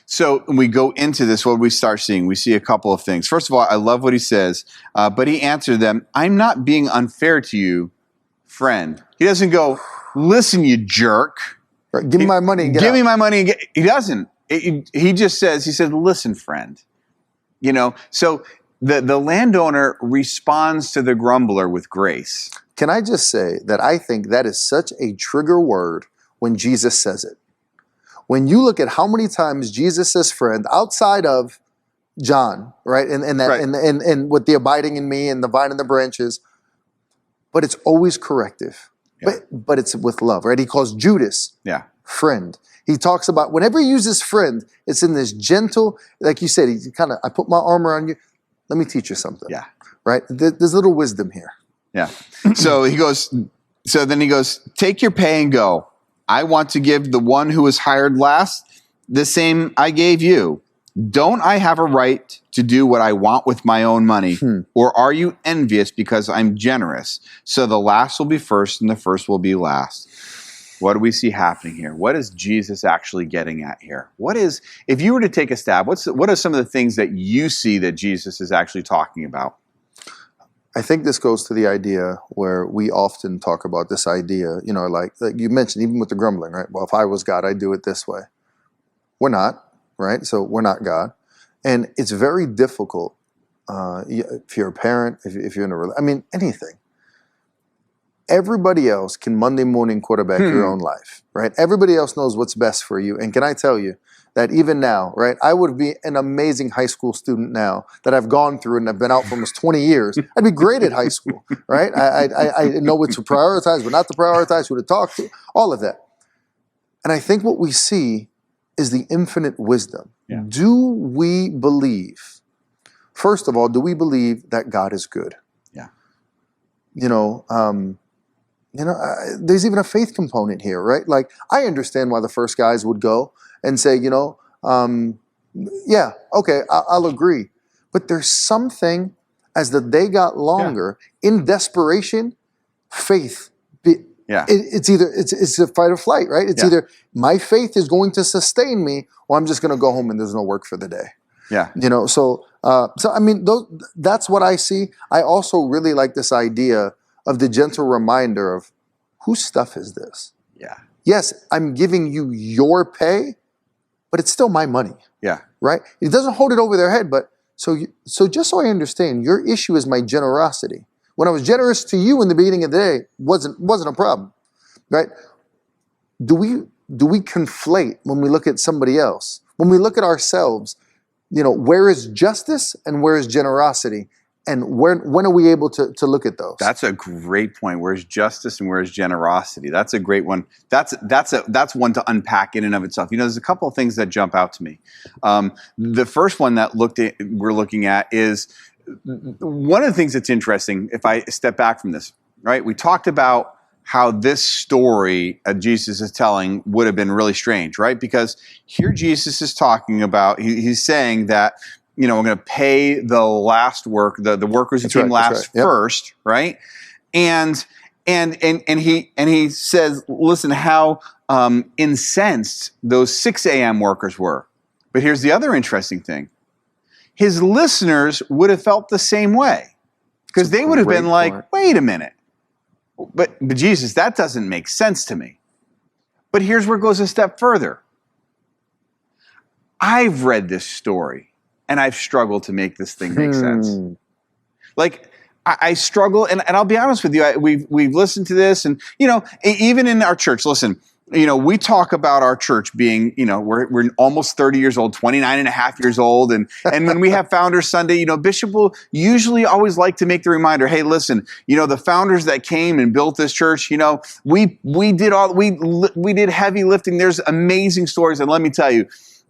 So when we go into this, what we start seeing, we see a couple of things. First of all, I love what he says, but he answered them, I'm not being unfair to you, friend. He doesn't go, listen, you jerk. Right, give me my money and get out. Give me my money and get. He doesn't. He just says, listen, friend. So the landowner responds to the grumbler with grace. Can I just say that I think that is such a trigger word when Jesus says it. When you look at how many times Jesus says friend outside of John, right? And with the abiding in me and the vine and the branches, but it's always corrective. Yeah. But it's with love, right? He calls Judas friend. He talks about, whenever he uses friend, it's in this gentle, like you said, I put my arm around you. Let me teach you something. Yeah. Right? There's a little wisdom here. Yeah. So then he goes, take your pay and go. I want to give the one who was hired last the same I gave you. Don't I have a right to do what I want with my own money? Or are you envious because I'm generous? So the last will be first and the first will be last. What do we see happening here? What is Jesus actually getting at here? If you were to take a stab, what are some of the things that you see that Jesus is actually talking about? I think this goes to the idea where we often talk about this idea, like you mentioned, even with the grumbling, right? Well, if I was God, I'd do it this way. We're not, right? So we're not God. And it's very difficult if you're a parent, if you're in anything. Everybody else can Monday morning quarterback your own life, right? Everybody else knows what's best for you. And can I tell you that even now, right, I would be an amazing high school student now that I've gone through and I've been out for almost 20 years. I'd be great at high school, right? I know what to prioritize, what not to prioritize, who to talk to, all of that. And I think what we see is the infinite wisdom. Yeah. Do we believe, first of all, do we believe that God is good? Yeah. There's even a faith component here, right? Like, I understand why the first guys would go and say, yeah, okay, I'll agree. But there's something, as the day got longer, in desperation, faith. It's a fight or flight, right? It's either my faith is going to sustain me, or I'm just going to go home and there's no work for the day. Yeah. That's what I see. I also really like this idea of the gentle reminder of whose stuff is this? Yeah. Yes, I'm giving you your pay, but it's still my money. Yeah. Right? It doesn't hold it over their head, but so just so I understand, your issue is my generosity. When I was generous to you in the beginning of the day, wasn't a problem. Right? Do we conflate when we look at somebody else? When we look at ourselves, where is justice and where is generosity? And when are we able to look at those? That's a great point. Where's justice and where's generosity? That's a great one. That's one to unpack in and of itself. There's a couple of things that jump out to me. The first one that we're looking at is one of the things that's interesting. If I step back from this, right? We talked about how this story Jesus is telling would have been really strange, right? Because here Jesus is talking about, he's saying that, we're going to pay the last the workers who came last first, right? And he says, listen, how incensed those 6 a.m. workers were. But here's the other interesting thing. His listeners would have felt the same way, because they would have been like, wait a minute. But Jesus, that doesn't make sense to me. But here's where it goes a step further. I've read this story, and I've struggled to make this thing make sense. Like, I struggle, and I'll be honest with you, we've listened to this, and, even in our church, listen, we talk about our church being, we're almost 30 years old, 29 and a half years old. And when we have Founders Sunday, Bishop will usually always like to make the reminder, hey, listen, the founders that came and built this church, we did heavy lifting. There's amazing stories. And let me tell you,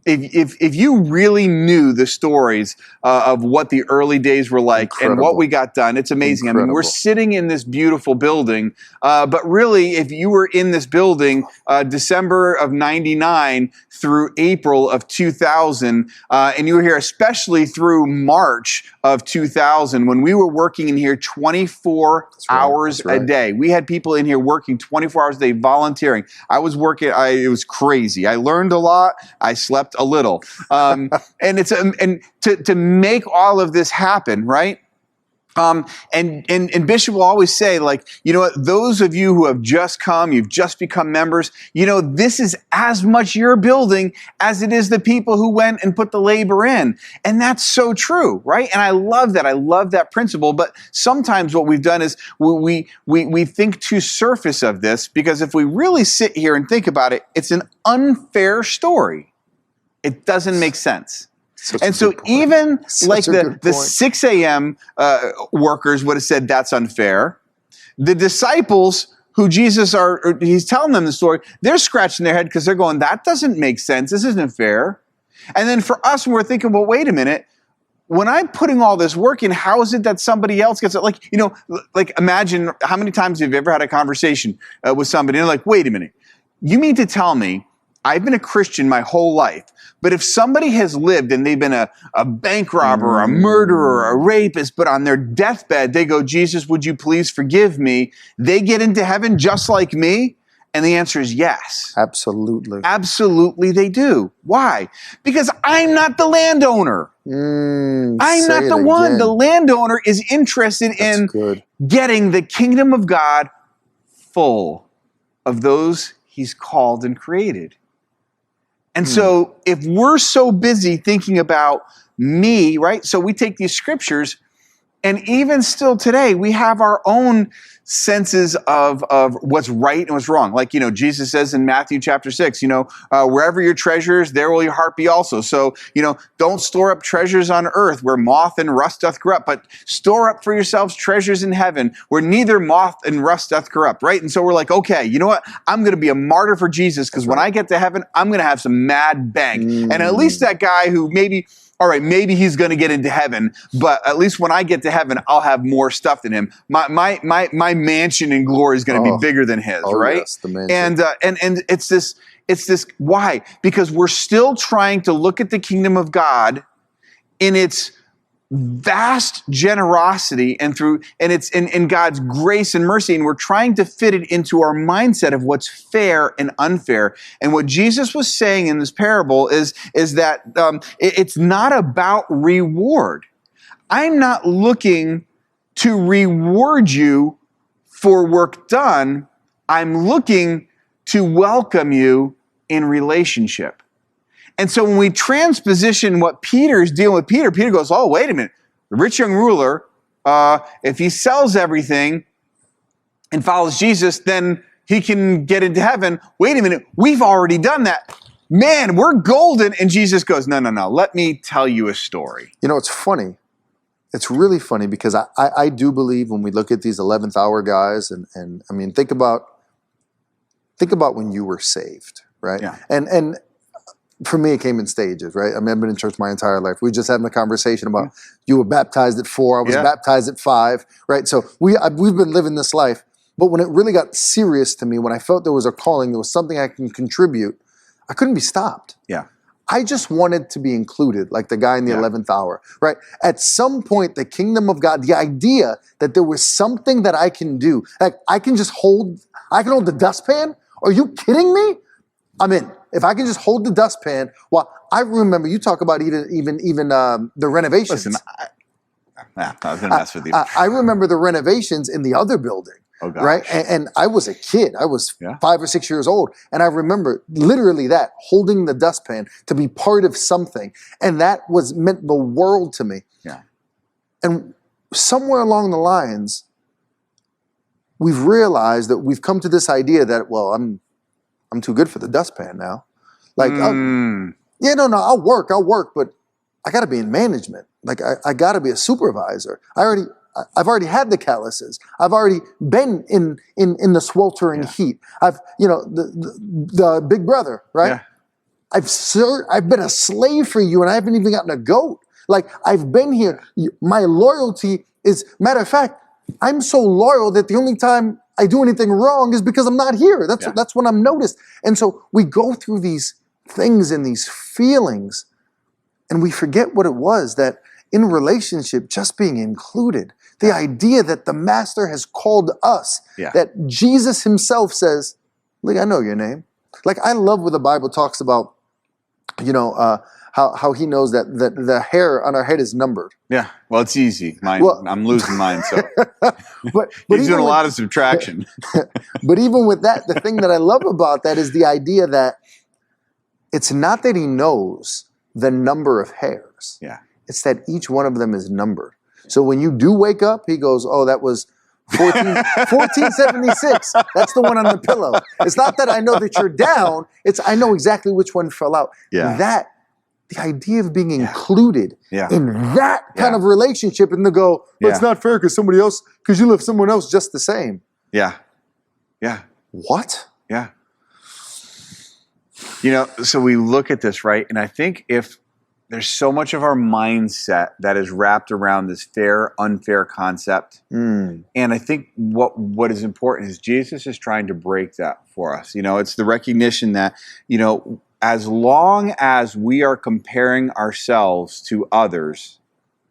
if you really knew the stories of what the early days were like and what we got done, it's amazing. Incredible. I mean, we're sitting in this beautiful building, but really, if you were in this building December of '99 through April of 2000, and you were here especially through March of 2000, when we were working in here 24 hours a day. We had people in here working 24 hours a day, volunteering. I was working, it was crazy. I learned a lot. I slept a little. And to make all of this happen, right? And Bishop will always say, like, those of you who have just come, you've just become members, this is as much your building as it is the people who went and put the labor in. And that's so true, right? And I love that. I love that principle. But sometimes what we've done is we think too surface of this, because if we really sit here and think about it, it's an unfair story. It doesn't make sense. And so even like the 6 a.m. Workers would have said that's unfair. The disciples who he's telling them the story, they're scratching their head because they're going, that doesn't make sense. This isn't fair. And then for us, when we're thinking, well, wait a minute. When I'm putting all this work in, how is it that somebody else gets it? Like imagine how many times have you ever had a conversation with somebody and they're like, wait a minute. You mean to tell me I've been a Christian my whole life, but if somebody has lived and they've been a bank robber, a murderer, a rapist, but on their deathbed, they go, Jesus, would you please forgive me? They get into heaven just like me? And the answer is yes. Absolutely. Absolutely they do. Why? Because I'm not the landowner. I'm not the one. Again. The landowner is interested in getting the kingdom of God full of those he's called and created. And so if we're so busy thinking about me, right? So we take these scriptures, and even still today, we have our own senses of what's right and what's wrong. Like, Jesus says in Matthew chapter 6, wherever your treasure is, there will your heart be also. So, don't store up treasures on earth where moth and rust doth corrupt, but store up for yourselves treasures in heaven where neither moth and rust doth corrupt, right? And so we're like, okay, you know what? I'm going to be a martyr for Jesus because when I get to heaven, I'm going to have some mad bank. And at least that guy who maybe he's going to get into heaven, but at least when I get to heaven, I'll have more stuff than him. My mansion in glory is going to be bigger than his, right? Yes, the mansion. And it's this. Why? Because we're still trying to look at the kingdom of God in its vast generosity and it's in God's grace and mercy, and we're trying to fit it into our mindset of what's fair and unfair. And what Jesus was saying in this parable is that it's not about reward. I'm not looking to reward you for work done. I'm looking to welcome you in relationship. And so when we transposition what Peter's dealing with, Peter goes, oh, wait a minute. The rich young ruler, if he sells everything and follows Jesus, then he can get into heaven. Wait a minute. We've already done that. Man, we're golden. And Jesus goes, no. Let me tell you a story. It's funny. It's really funny because I do believe when we look at these 11th hour guys, and I mean, think about when you were saved, right? Yeah. And for me, it came in stages, right? I mean, I've been in church my entire life. We were just having a conversation about you were baptized at 4, I was baptized at 5, right? So we've been living this life. But when it really got serious to me, when I felt there was a calling, there was something I can contribute, I couldn't be stopped. Yeah. I just wanted to be included, like the guy in the 11th hour, right? At some point, the kingdom of God, the idea that there was something that I can do, like I can hold the dustpan? Are you kidding me? I'm in. If I can just hold the dustpan, well, I remember you talk about even the renovations. Listen, I was going to mess with you. I remember the renovations in the other building, right? And I was a kid. I was 5 or 6 years old. And I remember literally that, holding the dustpan to be part of something. And that meant the world to me. Yeah. And somewhere along the lines, we've realized that we've come to this idea that, well, I'm too good for the dustpan now. Like, I'll work, but I got to be in management. Like, I got to be a supervisor. I've already had the calluses. I've already been in the sweltering heat. I've, the big brother, right? Yeah. I've been a slave for you, and I haven't even gotten a goat. Like, I've been here. My loyalty is, matter of fact, I'm so loyal that the only time I do anything wrong is because I'm not here. That's when I'm noticed. And so we go through these things and these feelings, and we forget what it was that in relationship, just being included, the idea that the master has called us, that Jesus himself says, look, I know your name. Like, I love where the Bible talks about, how he knows that the hair on our head is numbered. Yeah, well, it's easy. I'm losing mine, so. but he's doing a lot of subtraction. But even with that, the thing that I love about that is the idea that it's not that he knows the number of hairs. Yeah. It's that each one of them is numbered. So when you do wake up, he goes, oh, that was 1476. That's the one on the pillow. It's not that I know that you're down. It's I know exactly which one fell out. Yeah. The idea of being included in that kind of relationship, and to go, well, it's not fair because you left someone else just the same. Yeah. Yeah. What? Yeah. So we look at this, right? And I think if there's so much of our mindset that is wrapped around this fair, unfair concept. And I think what is important is Jesus is trying to break that for us. It's the recognition that, as long as we are comparing ourselves to others,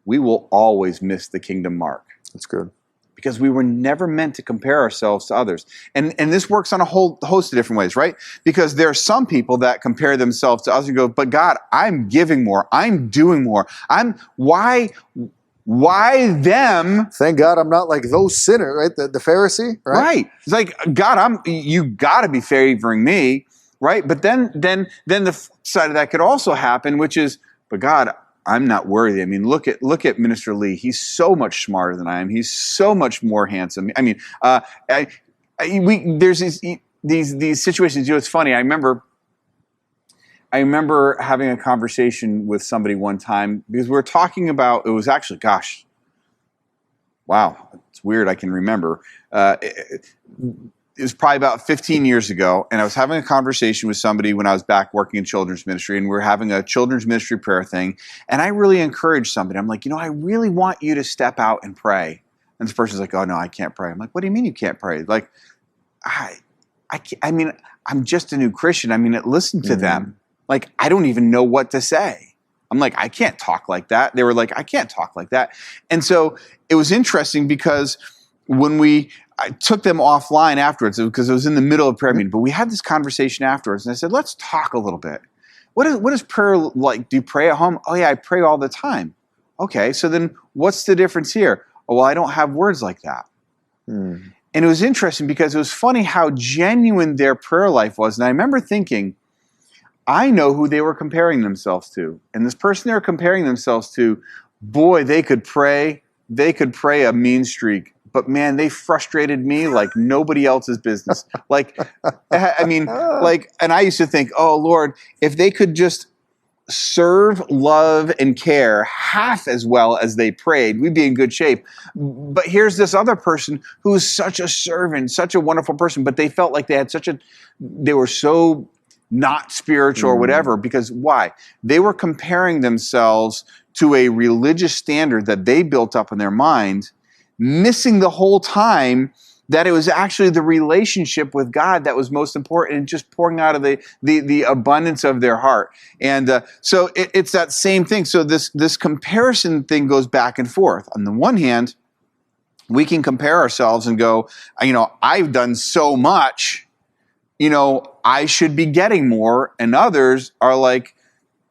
we will always miss the kingdom mark. That's good. Because we were never meant to compare ourselves to others. And this works on a whole host of different ways, right? Because there are some people that compare themselves to others and go, but God, I'm giving more. I'm doing more. Why them? Thank God I'm not like those sinners, right? The Pharisee, right? Right. It's like, God, you got to be favoring me, right? But then the side of that could also happen, which is, but God, I'm not worthy. I mean, look at Minister Lee. He's so much smarter than I am. He's so much more handsome. I mean, there's these situations. It's funny. I remember having a conversation with somebody one time because we were talking about. It was actually, gosh, wow, it's weird. I can remember. It was probably about 15 years ago, and I was having a conversation with somebody when I was back working in children's ministry, and we were having a children's ministry prayer thing, and I really encouraged somebody. I'm like, I really want you to step out and pray. And this person's like, oh, no, I can't pray. I'm like, what do you mean you can't pray? Like, I'm just a new Christian. I mean, listen to them. Like, I don't even know what to say. I'm like, I can't talk like that. They were like, I can't talk like that. And so it was interesting because when I took them offline afterwards because it was in the middle of prayer meeting, but we had this conversation afterwards, and I said, let's talk a little bit. What is prayer like? Do you pray at home? Oh yeah, I pray all the time. Okay, so then what's the difference here? Oh, well, I don't have words like that. And it was interesting because it was funny how genuine their prayer life was. And I remember thinking, I know who they were comparing themselves to. And this person they were comparing themselves to, boy, they could pray a mean streak. But man, they frustrated me like nobody else's business. And I used to think, oh Lord, if they could just serve, love, and care half as well as they prayed, we'd be in good shape. But here's this other person who is such a servant, such a wonderful person, but they felt like they were so not spiritual or whatever, because why? They were comparing themselves to a religious standard that they built up in their mind, missing the whole time that it was actually the relationship with God that was most important and just pouring out of the abundance of their heart. And so it's that same thing. So this comparison thing goes back and forth. On the one hand, we can compare ourselves and go, I've done so much, I should be getting more. And others are like,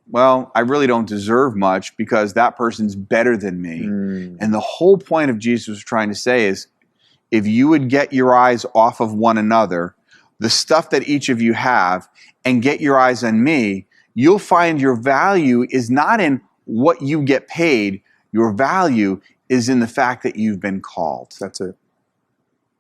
well, I really don't deserve much because that person's better than me. And the whole point of Jesus was trying to say is, if you would get your eyes off of one another, the stuff that each of you have, and get your eyes on me, you'll find your value is not in what you get paid. Your value is in the fact that you've been called. That's it.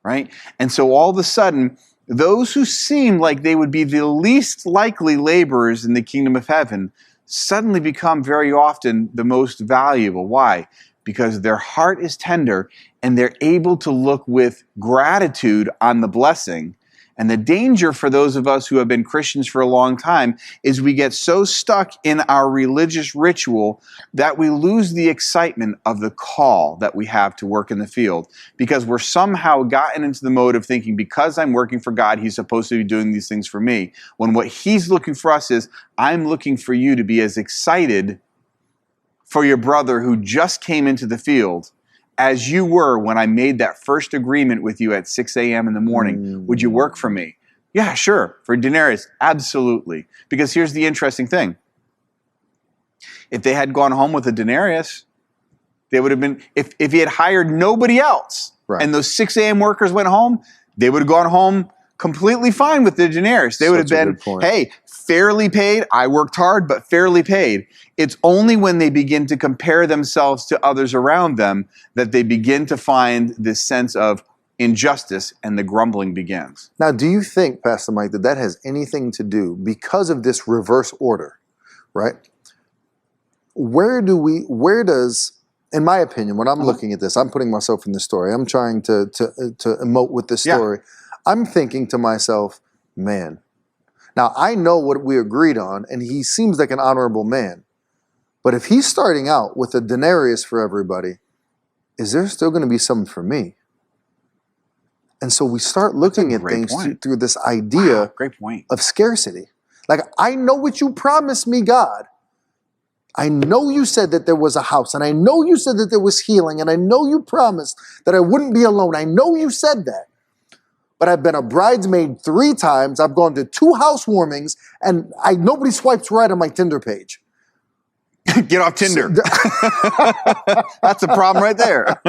Right? And so all of a sudden, those who seemed like they would be the least likely laborers in the kingdom of heaven suddenly become very often the most valuable. Why? Because their heart is tender and they're able to look with gratitude on the blessing. And the danger for those of us who have been Christians for a long time is we get so stuck in our religious ritual that we lose the excitement of the call that we have to work in the field, because we're somehow gotten into the mode of thinking, because I'm working for God, he's supposed to be doing these things for me. When what he's looking for us is, I'm looking for you to be as excited for your brother who just came into the field as you were when I made that first agreement with you at 6 a.m. in the morning. Would you work for me? Yeah, sure. For denarius, absolutely. Because here's the interesting thing. If they had gone home with a denarius, they would have been, if he had hired nobody else, and those 6 a.m. workers went home, they would have gone home completely fine with the denarius. They would have been, hey, fairly paid. I worked hard, but fairly paid. It's only when they begin to compare themselves to others around them that they begin to find this sense of injustice, and the grumbling begins. Now, do you think, Pastor Mike, that that has anything to do, because of this reverse order, right? Where does, in my opinion, when I'm looking at this, I'm putting myself in the story, I'm trying to emote with this story. I'm thinking to myself, man, now I know what we agreed on, and he seems like an honorable man. But if he's starting out with a denarius for everybody, is there still going to be something for me? And so we start looking at things through this idea of scarcity. Like, I know what you promised me, God. I know you said that there was a house, and I know you said that there was healing, and I know you promised that I wouldn't be alone. I know you said that. But I've been a bridesmaid 3 times. I've gone to 2 housewarmings, and nobody swipes right on my Tinder page. Get off Tinder. That's a problem right there.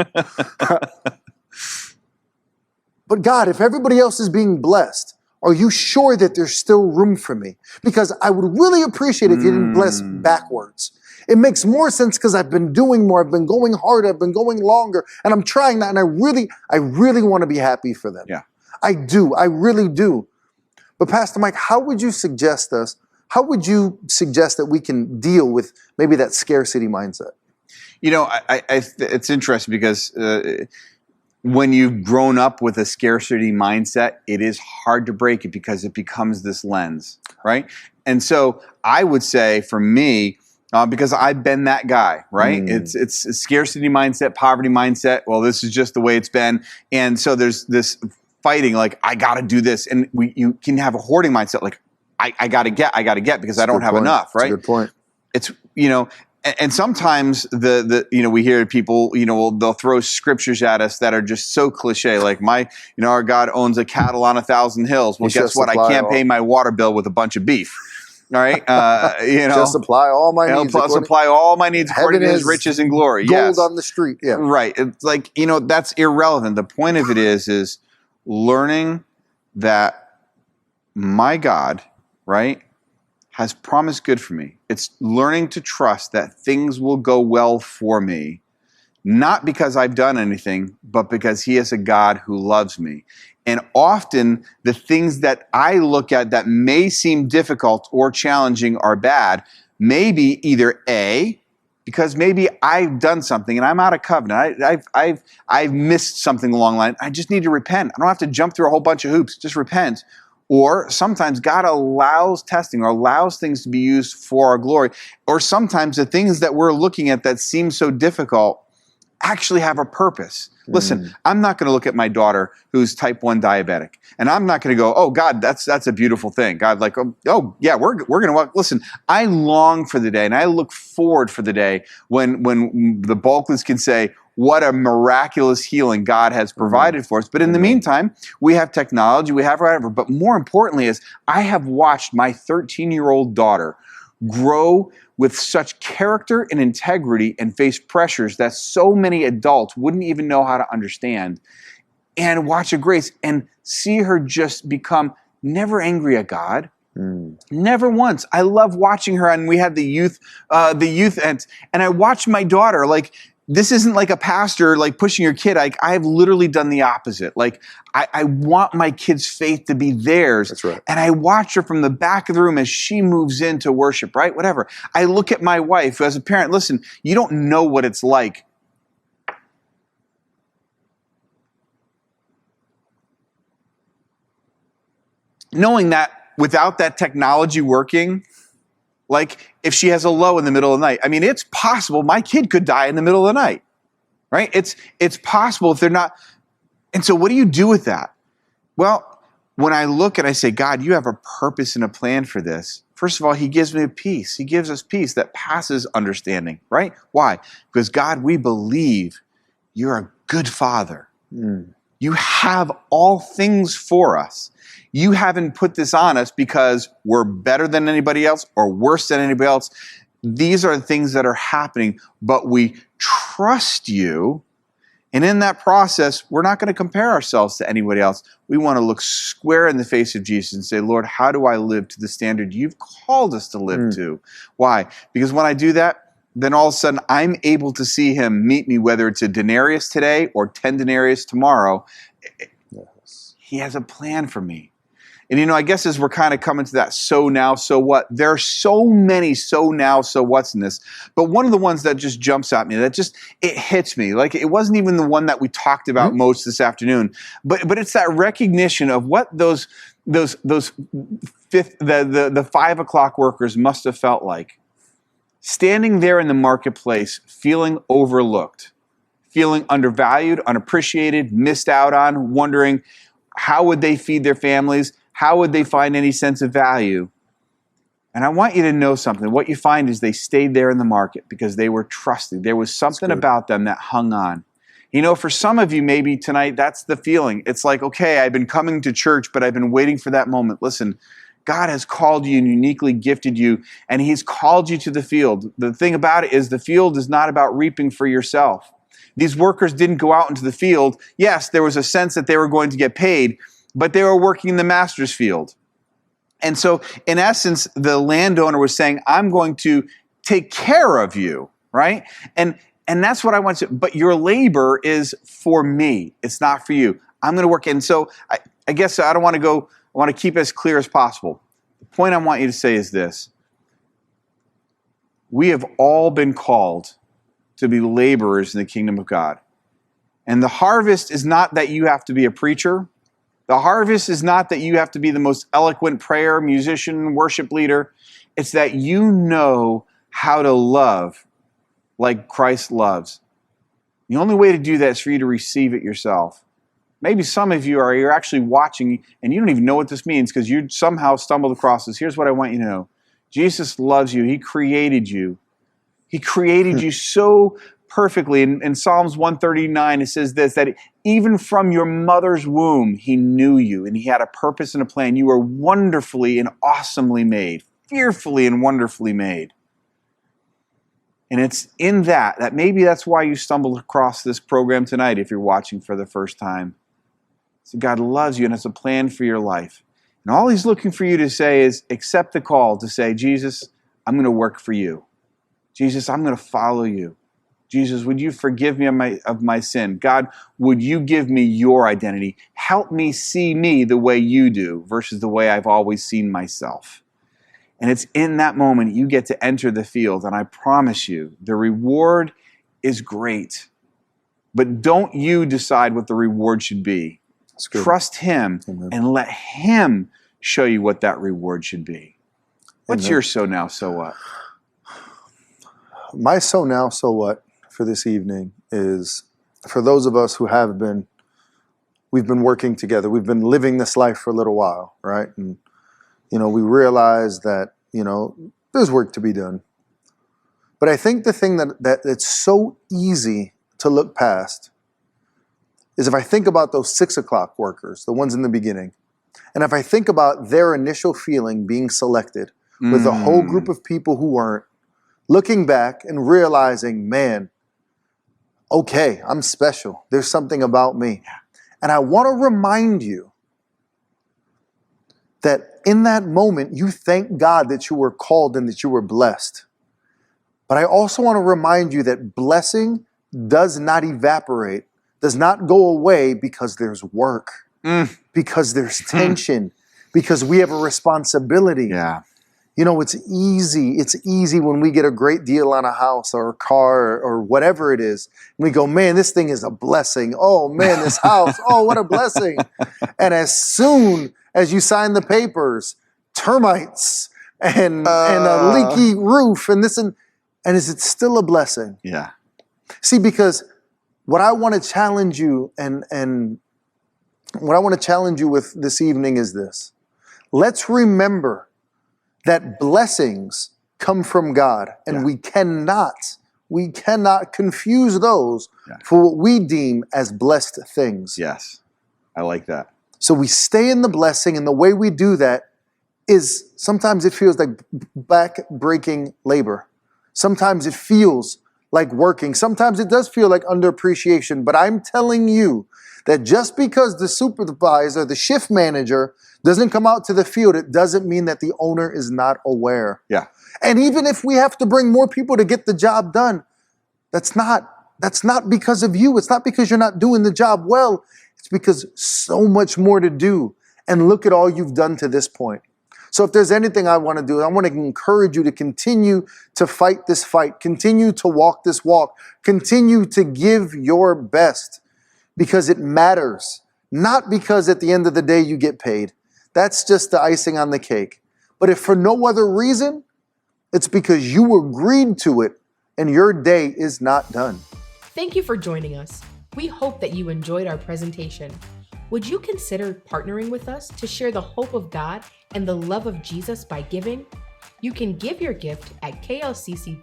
But God, if everybody else is being blessed, are you sure that there's still room for me? Because I would really appreciate if you didn't bless backwards. It makes more sense because I've been doing more. I've been going harder. I've been going longer. And I'm trying that. And I really want to be happy for them. Yeah. I do. I really do. But Pastor Mike, how would you suggest that we can deal with maybe that scarcity mindset? You know, it's interesting because when you've grown up with a scarcity mindset, it is hard to break it because it becomes this lens, right? And so I would say for me, because I've been that guy, right? It's a scarcity mindset, poverty mindset. Well, this is just the way it's been. And so there's this fighting, like, I got to do this. And you can have a hoarding mindset, like, I got to get because I don't have enough, right? That's a good point. It's, and sometimes we hear people, they'll throw scriptures at us that are just so cliche, like our God owns a cattle on 1,000 hills. Well, guess what? I can't pay my water bill with a bunch of beef. All right, just supply all my needs. Supply all my needs according to His riches and glory. Gold on the street. Yeah, right. It's like that's irrelevant. The point of it is learning that my God, right, has promised good for me. It's learning to trust that things will go well for me, not because I've done anything, but because He is a God who loves me. And often the things that I look at that may seem difficult or challenging or bad, maybe either A, because maybe I've done something and I'm out of covenant. I've missed something along the line. I just need to repent. I don't have to jump through a whole bunch of hoops. Just repent. Or sometimes God allows testing or allows things to be used for our glory. Or sometimes the things that we're looking at that seem so difficult actually have a purpose. Listen, I'm not going to look at my daughter who's type 1 diabetic, and I'm not going to go, oh, God, that's a beautiful thing. God, like, oh yeah, we're going to walk. Listen, I long for the day, and I look forward for the day when the Bulkleys can say, what a miraculous healing God has provided for us. But in the meantime, we have technology, we have whatever. But more importantly is I have watched my 13-year-old daughter grow with such character and integrity and face pressures that so many adults wouldn't even know how to understand, and watch a grace and see her just become never angry at God. Never once. I love watching her, and we had the youth and I watched my daughter, like, this isn't like a pastor like pushing your kid. I've literally done the opposite. Like I want my kid's faith to be theirs. That's right. And I watch her from the back of the room as she moves into worship, right? Whatever. I look at my wife who, as a parent, listen, you don't know what it's like. Knowing that without that technology working, like if she has a low in the middle of the night, I mean, it's possible my kid could die in the middle of the night, right? It's possible if they're not. And so what do you do with that? Well, when I look and I say, God, you have a purpose and a plan for this. First of all, he gives me a peace. He gives us peace that passes understanding, right? Why? Because God, we believe you're a good father. You have all things for us. You haven't put this on us because we're better than anybody else or worse than anybody else. These are the things that are happening, but we trust you. And in that process, we're not going to compare ourselves to anybody else. We want to look square in the face of Jesus and say, Lord, how do I live to the standard you've called us to live to? Why? Because when I do that, then all of a sudden I'm able to see him meet me, whether it's a denarius today or 10 denarius tomorrow. Yes. He has a plan for me. And, I guess as we're kind of coming to that so now, so what, there are so many so now, so what's in this. But one of the ones that just jumps at me, it hits me. Like it wasn't even the one that we talked about most this afternoon. But it's that recognition of what those 5 o'clock workers must have felt like. Standing there in the marketplace, feeling overlooked, feeling undervalued, unappreciated, missed out on, wondering how would they feed their families? How would they find any sense of value? And I want you to know something. What you find is they stayed there in the market because they were trusted. There was something about them that hung on. For some of you, maybe tonight, that's the feeling. It's like, okay, I've been coming to church, but I've been waiting for that moment. Listen, God has called you and uniquely gifted you, and he's called you to the field. The thing about it is the field is not about reaping for yourself. These workers didn't go out into the field. Yes, there was a sense that they were going to get paid, but they were working in the master's field. And so, in essence, the landowner was saying, I'm going to take care of you, right? And that's what I want to, but your labor is for me. It's not for you. I'm going to work. And so, I guess I don't want to go, I want to keep it as clear as possible. The point I want you to say is this. We have all been called to be laborers in the kingdom of God. And the harvest is not that you have to be a preacher. The harvest is not that you have to be the most eloquent prayer, musician, worship leader. It's that you know how to love like Christ loves. The only way to do that is for you to receive it yourself. Maybe some of you you're actually watching and you don't even know what this means because you somehow stumbled across this. Here's what I want you to know. Jesus loves you. He created you. He created you so perfectly. In Psalms 139, it says this, that even from your mother's womb, he knew you and he had a purpose and a plan. You were wonderfully and awesomely made, fearfully and wonderfully made. And it's in that maybe that's why you stumbled across this program tonight if you're watching for the first time. So God loves you and has a plan for your life. And all he's looking for you to say is accept the call to say, Jesus, I'm going to work for you. Jesus, I'm going to follow you. Jesus, would you forgive me of my sin? God, would you give me your identity? Help me see me the way you do versus the way I've always seen myself. And it's in that moment you get to enter the field. And I promise you, the reward is great. But don't you decide what the reward should be. Trust him and let him show you what that reward should be. What's your so now, so what? My so now, so what for this evening is for those of us who we've been working together. We've been living this life for a little while, right? And, we realize that, there's work to be done. But I think the thing that it's so easy to look past is if I think about those 6 o'clock workers, the ones in the beginning, and if I think about their initial feeling being selected with a whole group of people who weren't, looking back and realizing, man, okay, I'm special. There's something about me. And I want to remind you that in that moment, you thank God that you were called and that you were blessed. But I also want to remind you that blessing does not evaporate, does not go away because there's work, because there's tension, because we have a responsibility. Yeah. You know, it's easy. It's easy when we get a great deal on a house or a car or whatever it is. And we go, man, this thing is a blessing. Oh, man, this house. Oh, what a blessing. And as soon as you sign the papers, termites and a leaky roof and this and is it still a blessing? Yeah. See, because what I want to challenge you and what I want to challenge you with this evening is this. Let's remember that blessings come from God, and we cannot confuse those for what we deem as blessed things. Yes, I like that. So we stay in the blessing, and the way we do that is sometimes it feels like back-breaking labor. Sometimes it feels like working. Sometimes it does feel like underappreciation, but I'm telling you that just because the supervisor, the shift manager, doesn't come out to the field, it doesn't mean that the owner is not aware. Yeah. And even if we have to bring more people to get the job done, that's not because of you. It's not because you're not doing the job well. It's because so much more to do. And look at all you've done to this point. So if there's anything I want to do, I want to encourage you to continue to fight this fight, continue to walk this walk, continue to give your best because it matters. Not because at the end of the day you get paid. That's just the icing on the cake. But if for no other reason, it's because you agreed to it and your day is not done. Thank you for joining us. We hope that you enjoyed our presentation. Would you consider partnering with us to share the hope of God and the love of Jesus by giving? You can give your gift at klcc.us/give.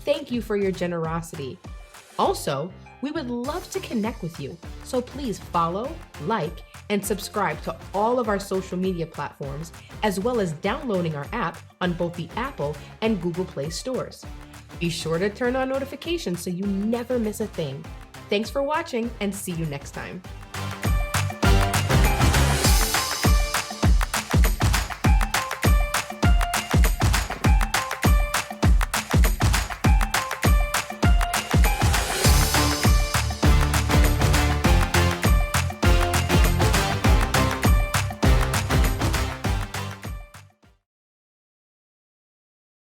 Thank you for your generosity. Also, we would love to connect with you, so please follow, like, and subscribe to all of our social media platforms, as well as downloading our app on both the Apple and Google Play stores. Be sure to turn on notifications so you never miss a thing. Thanks for watching and see you next time.